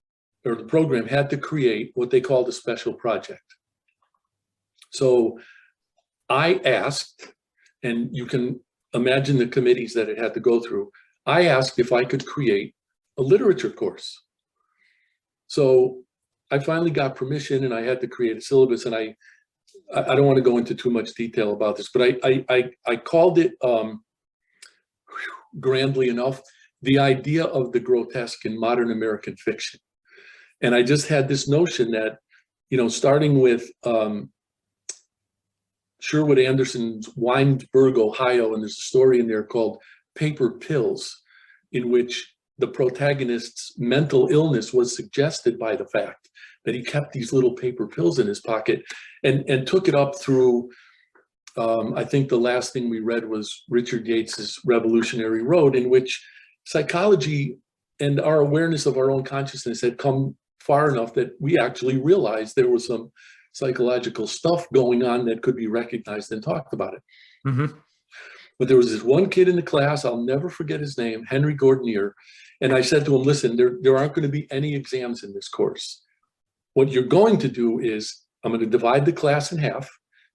or the program had to create what they called a special project. So I asked, and you can imagine the committees that it had to go through. I asked if I could create a literature course. So I finally got permission, and I had to create a syllabus. And I don't want to go into too much detail about this, but I called it, grandly enough, the idea of the grotesque in modern American fiction. And I just had this notion that, starting with Sherwood Anderson's Winesburg, Ohio, and there's a story in there called Paper Pills, in which the protagonist's mental illness was suggested by the fact that he kept these little paper pills in his pocket, and took it up through, I think the last thing we read was Richard Yates's Revolutionary Road, in which psychology and our awareness of our own consciousness had come far enough that we actually realized there was some psychological stuff going on that could be recognized and talked about it. Mm-hmm. But there was this one kid in the class, I'll never forget his name, Henry Gordonier. And I said to him, listen, there aren't going to be any exams in this course. What you're going to do is I'm going to divide the class in half,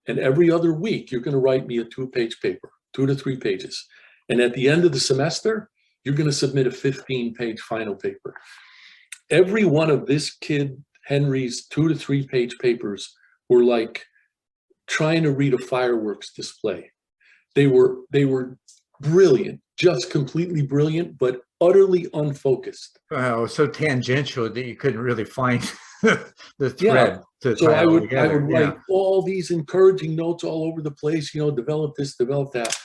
and every other week you're going to write me a 2-page paper, 2 to 3 pages. And at the end of the semester, you're going to submit a 15-page final paper. Every one of this kid, Henry's 2 to 3 page papers were like trying to read a fireworks display. They were brilliant, just completely brilliant, but utterly unfocused. Wow, so tangential that you couldn't really find the thread to so tie I it all would together. write all these encouraging notes all over the place, develop this, develop that.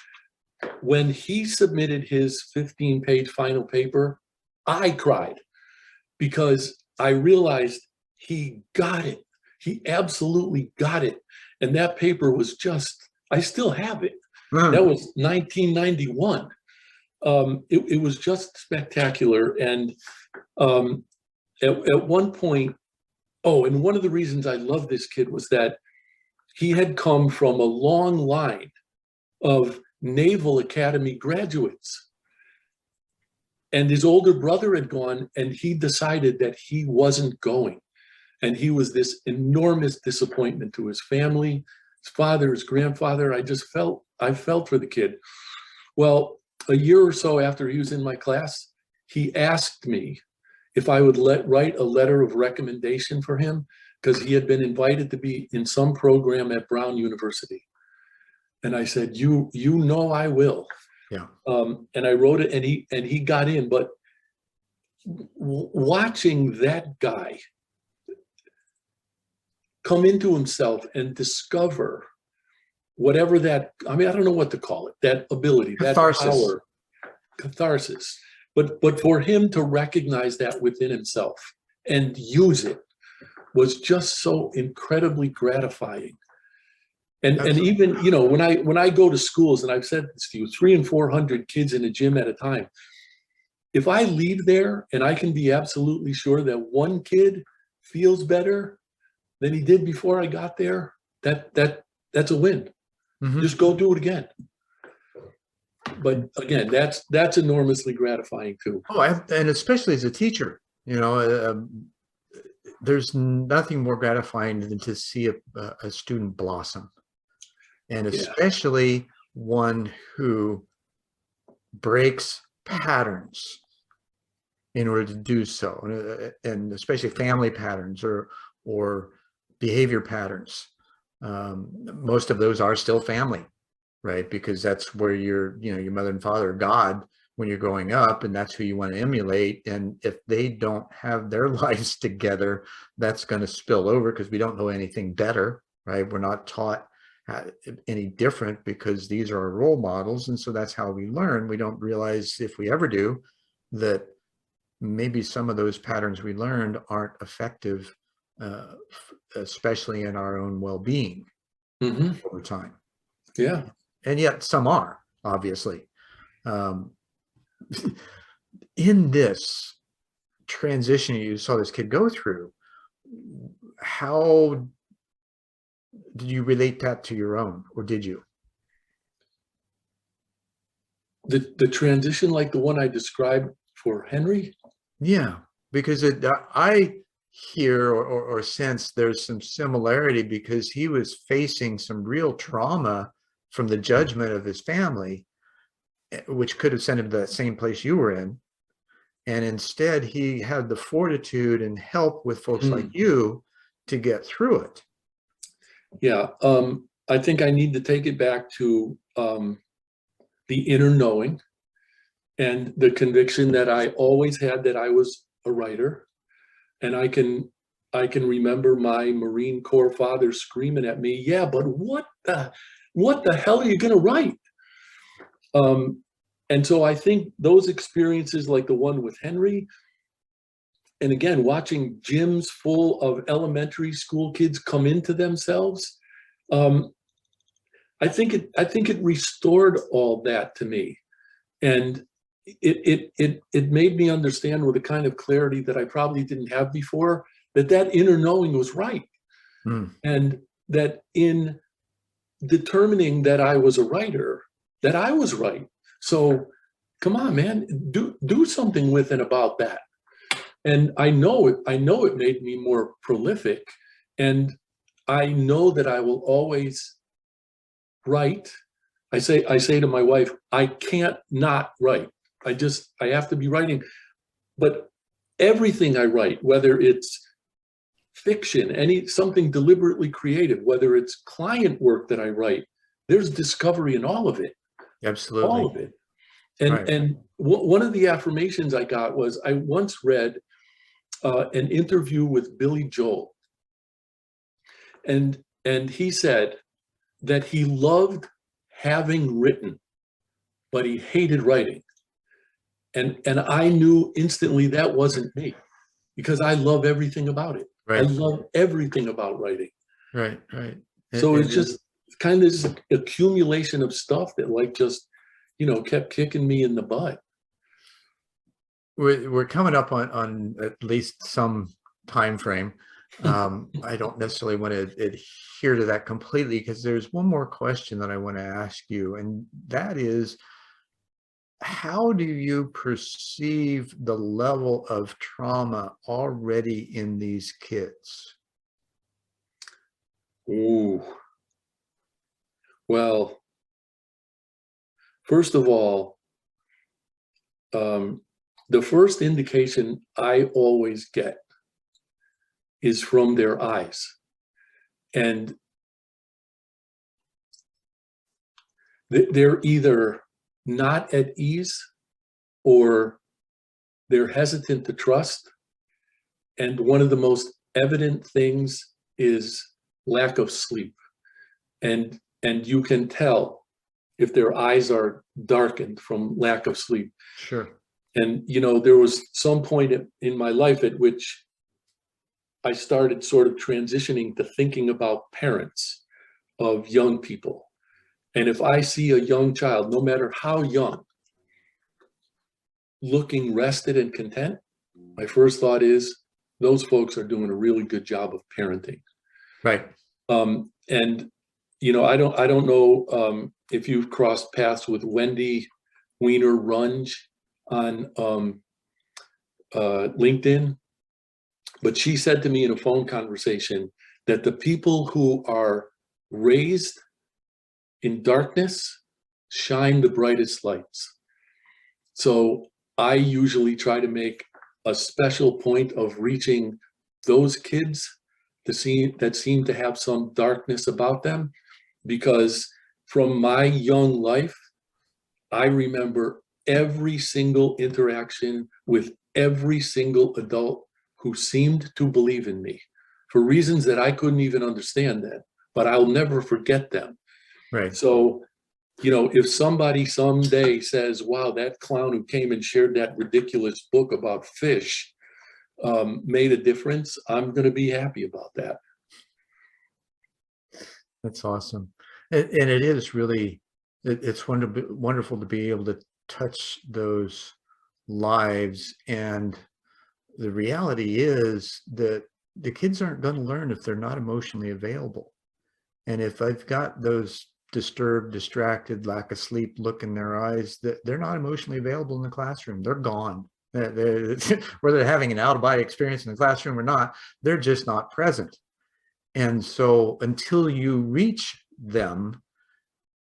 When he submitted his 15-page final paper, I cried, because I realized he got it. He absolutely got it. And that paper was just, I still have it. That was 1991. It was just spectacular. And at one point, and one of the reasons I love this kid was that he had come from a long line of Naval Academy graduates. And his older brother had gone, and he decided that he wasn't going. And he was this enormous disappointment to his family, his father, his grandfather. I felt for the kid. Well, a year or so after he was in my class, he asked me if I would write a letter of recommendation for him, because he had been invited to be in some program at Brown University. And I said, you know I will. Yeah. And I wrote it, and he got in. But watching that guy come into himself and discover whatever that, I don't know what to call it, that ability, Catharsis. that power, catharsis. But for him to recognize that within himself and use it was just so incredibly gratifying. And even, when I go to schools, and I've said this to you, 300 and 400 kids in a gym at a time, if I leave there and I can be absolutely sure that one kid feels better than he did before I got there, that's a win. Mm-hmm. Just go do it again. But again, that's enormously gratifying too. Oh, and especially as a teacher, there's nothing more gratifying than to see a student blossom, and especially one who breaks patterns in order to do so, and especially family patterns or behavior patterns. Most of those are still family, right? Because that's where your mother and father are God when you're growing up, and that's who you want to emulate. And if they don't have their lives together, that's going to spill over, because we don't know anything better, right? We're not taught any different, because these are our role models, and so that's how we learn. We don't realize, if we ever do, that maybe some of those patterns we learned aren't effective, especially in our own well-being over time. Yeah. And yet some are, obviously. In this transition you saw this kid go through, how did you relate that to your own, or did you? The transition like the one I described for Henry? Yeah, because I hear or sense there's some similarity, because he was facing some real trauma from the judgment of his family, which could have sent him to that same place you were in. And instead, he had the fortitude and help with folks like you to get through it. Yeah, I think I need to take it back to the inner knowing and the conviction that I always had that I was a writer. And I can remember my Marine Corps father screaming at me, "Yeah, but what the hell are you going to write?" And so I think those experiences, like the one with Henry, and again, watching gyms full of elementary school kids come into themselves, I think it restored all that to me, and it made me understand with a kind of clarity that I probably didn't have before, that inner knowing was right, and that in determining that I was a writer, that I was right. So come on, man, do something with and about that. And I know it made me more prolific, and I know that I will always write. I say to my wife, I can't not write. I have to be writing. But everything I write, whether it's fiction, something deliberately creative, whether it's client work that I write, there's discovery in all of it. Absolutely. All of it. And one of the affirmations I got was, I once read an interview with Billy Joel. And he said that he loved having written, but he hated writing. And I knew instantly that wasn't me, because I love everything about it. Right. I love everything about writing. Right, right. So it's just kind of this accumulation of stuff that just, kept kicking me in the butt. We're coming up on at least some time frame. I don't necessarily want to adhere to that completely, because there's one more question that I want to ask you, and that is, how do you perceive the level of trauma already in these kids? Ooh. Well, first of all, the first indication I always get is from their eyes. And they're either not at ease, or they're hesitant to trust. And one of the most evident things is lack of sleep. And you can tell if their eyes are darkened from lack of sleep. Sure. And, there was some point in my life at which I started sort of transitioning to thinking about parents of young people. And if I see a young child, no matter how young, looking rested and content, my first thought is, those folks are doing a really good job of parenting. Right. And, I don't know if you've crossed paths with Wendy Weiner Runge on LinkedIn, But she said to me in a phone conversation that the people who are raised in darkness shine the brightest lights. So I usually try to make a special point of reaching those kids that seem to have some darkness about them, because from my young life, I remember every single interaction with every single adult who seemed to believe in me for reasons that I couldn't even understand then, but I'll never forget them. Right. So, you know, if somebody someday says, wow, that clown who came and shared that ridiculous book about fish made a difference, I'm going to be happy about that. That's awesome. And it is really, it's wonderful to be able to touch those lives. And the reality is that the kids aren't going to learn if they're not emotionally available. And if I've got those disturbed, distracted, lack of sleep look in their eyes, that they're not emotionally available in the classroom. They're gone. Whether they're having an out-of-body experience in the classroom or not, they're just not present. And so until you reach them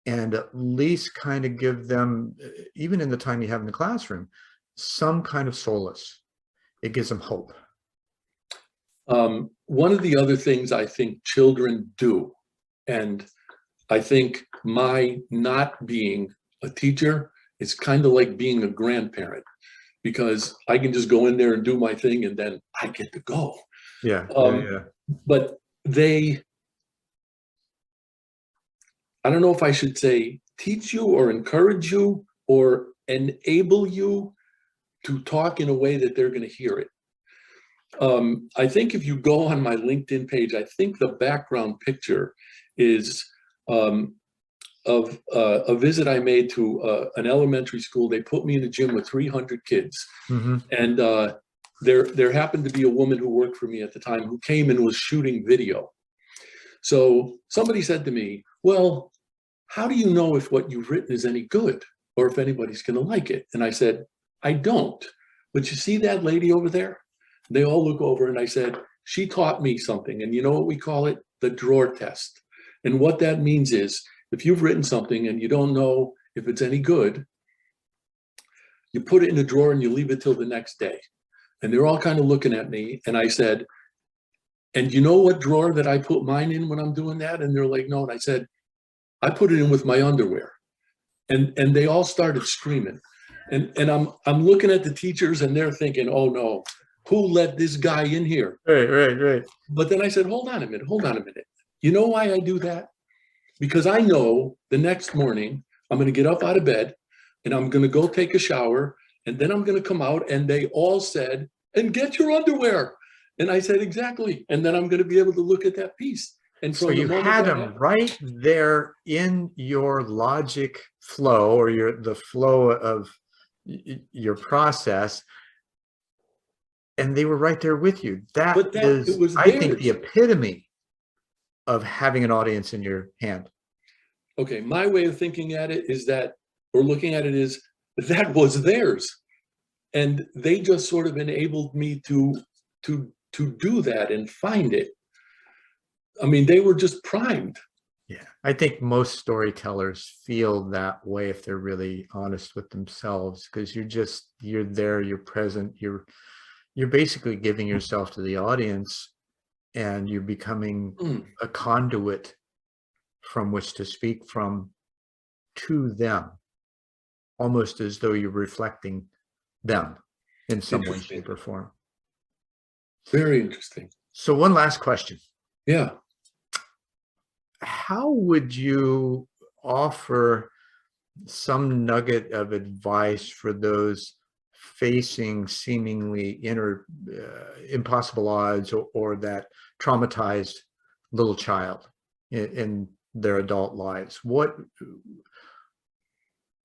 and at least kind of give them, even in the time you have in the classroom, some kind of solace, it gives them hope. One of the other things I think children do, and I think my not being a teacher is kind of like being a grandparent, because I can just go in there and do my thing and then I get to go. Yeah. But I don't know if I should say teach you or encourage you or enable you to talk in a way that they're going to hear it. I think if you go on my LinkedIn page, I think the background picture is of a visit I made to an elementary school. They put me in a gym with 300 kids. Mm-hmm. And there happened to be a woman who worked for me at the time who came and was shooting video. So somebody said to me, well, how do you know if what you've written is any good or if anybody's going to like it? And I said, I don't. But you see that lady over there? They all look over, and I said, she taught me something. And you know what we call it? The drawer test. And what that means is if you've written something and you don't know if it's any good, you put it in a drawer and you leave it till the next day. And they're all kind of looking at me. And I said, and you know what drawer that I put mine in when I'm doing that? And they're like, no. And I said, I put it in with my underwear. And they all started screaming. And I'm looking at the teachers and they're thinking, oh no, who let this guy in here? Right. But then I said, hold on a minute. You know why I do that? Because I know the next morning I'm going to get up out of bed and I'm going to go take a shower, and then I'm going to come out, and they all said, and get your underwear. And I said, exactly. And then I'm going to be able to look at that piece. And so you had them right there in your logic flow, or the flow of your process, and they were right there with you. That is, I think, the epitome of having an audience in your hand. Okay, my way of thinking at it is that, or looking at it is, that was theirs. And they just sort of enabled me to do that and find it. I mean, they were just primed. Yeah, I think most storytellers feel that way if they're really honest with themselves, because you're there, you're present, you're basically giving yourself to the audience, and you're becoming a conduit from which to speak from to them, almost as though you're reflecting them in some way, shape, or form. Very interesting. So one last question. Yeah. How would you offer some nugget of advice for those facing seemingly impossible odds, or that traumatized little child in their adult lives? What,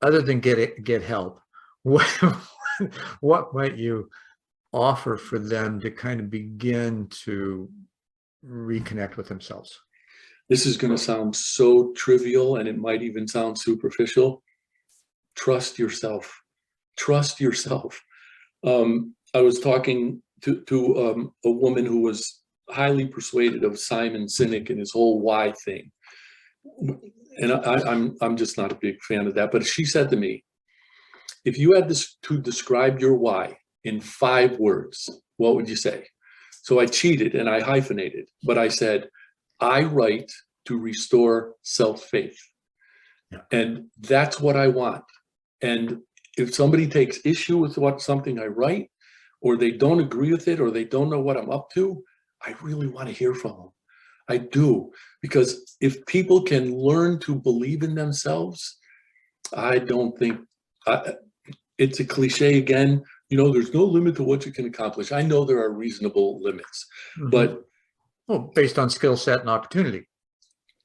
other than get help, what might you offer for them to kind of begin to reconnect with themselves? This is going to sound so trivial, and it might even sound superficial. Trust yourself. Trust yourself. I was talking a woman who was highly persuaded of Simon Sinek and his whole why thing. And I'm just not a big fan of that. But she said to me, if you had to describe your why in 5 words, what would you say? So I cheated and I hyphenated, but I said, I write to restore self-faith. Yeah. And that's what I want. And if somebody takes issue with something I write, or they don't agree with it, or they don't know what I'm up to, I really want to hear from them. I do, because if people can learn to believe in themselves, I don't think, it's a cliche again, there's no limit to what you can accomplish. I know there are reasonable limits, but well, based on skill set and opportunity.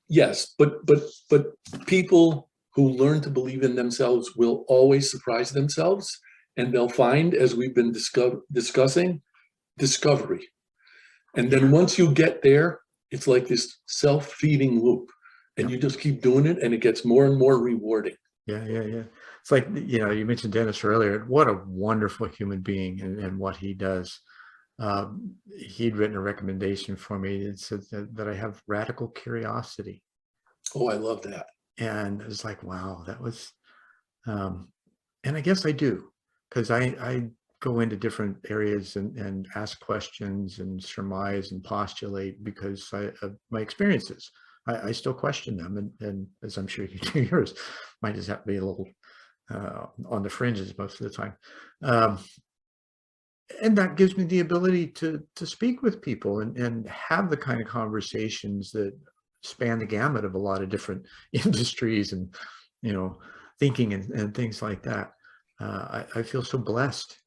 Yes, but people who learn to believe in themselves will always surprise themselves, and they'll find, as we've been discussing, discovery. And then once you get there, it's like this self-feeding loop, and you just keep doing it, and it gets more and more rewarding. Yeah. It's like, you mentioned Dennis earlier. What a wonderful human being, and what he does. He'd written a recommendation for me. It said that I have radical curiosity. Oh, I love that. And it's like, wow, that was, and I guess I do, because I go into different areas and ask questions and surmise and postulate because of my experiences. I still question them, and as I'm sure you do yours, might just have to be a little on the fringes most of the time. And that gives me the ability to speak with people and have the kind of conversations that span the gamut of a lot of different industries and, thinking and things like that. I feel so blessed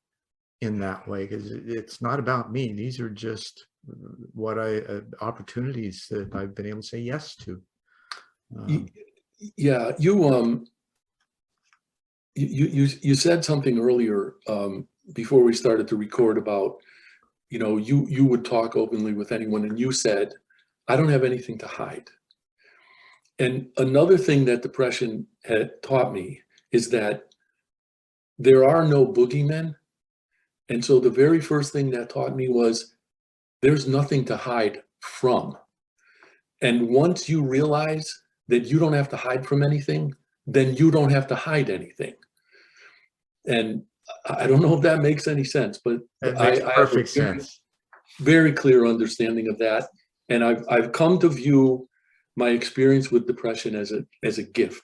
in that way, because it's not about me. These are just what opportunities that I've been able to say yes to. Yeah, you said something earlier before we started to record about, you would talk openly with anyone, and you said, I don't have anything to hide. And another thing that depression had taught me is that there are no boogeymen. And so the very first thing that taught me was there's nothing to hide from. And once you realize that you don't have to hide from anything, then you don't have to hide anything. And I don't know if that makes any sense, but It makes perfect sense. Very clear understanding of that. And I've come to view my experience with depression as a gift.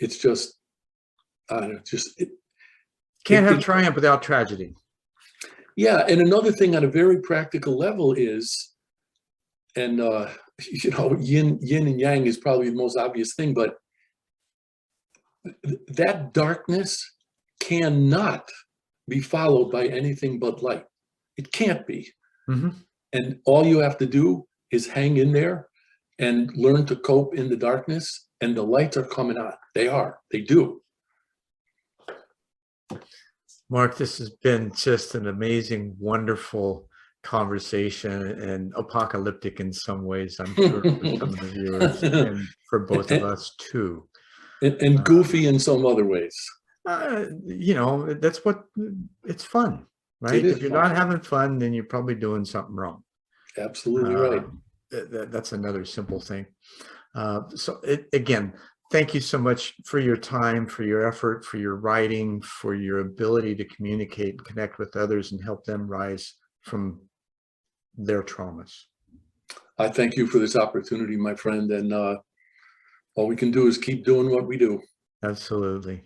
It's just, I don't know, Can't have triumph without tragedy. Yeah, and another thing on a very practical level is, and yin and yang is probably the most obvious thing, but that darkness cannot be followed by anything but light. It can't be. And all you have to do is hang in there and learn to cope in the darkness, and the lights are coming on. They do. Mark, this has been just an amazing, wonderful conversation, and apocalyptic in some ways, I'm sure, for some of the viewers, and for both of us too. And goofy in some other ways. That's it's fun, right? If you're not having fun, then you're probably doing something wrong. Absolutely right. That's another simple thing. So again, thank you so much for your time, for your effort, for your writing, for your ability to communicate and connect with others and help them rise from their traumas. I thank you for this opportunity, my friend. And all we can do is keep doing what we do. Absolutely.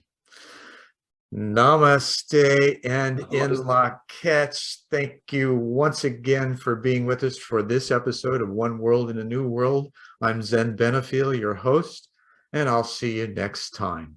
Namaste and in Lak'ech. Thank you once again for being with us for this episode of One World in a New World. I'm Zen Benefiel, your host, and I'll see you next time.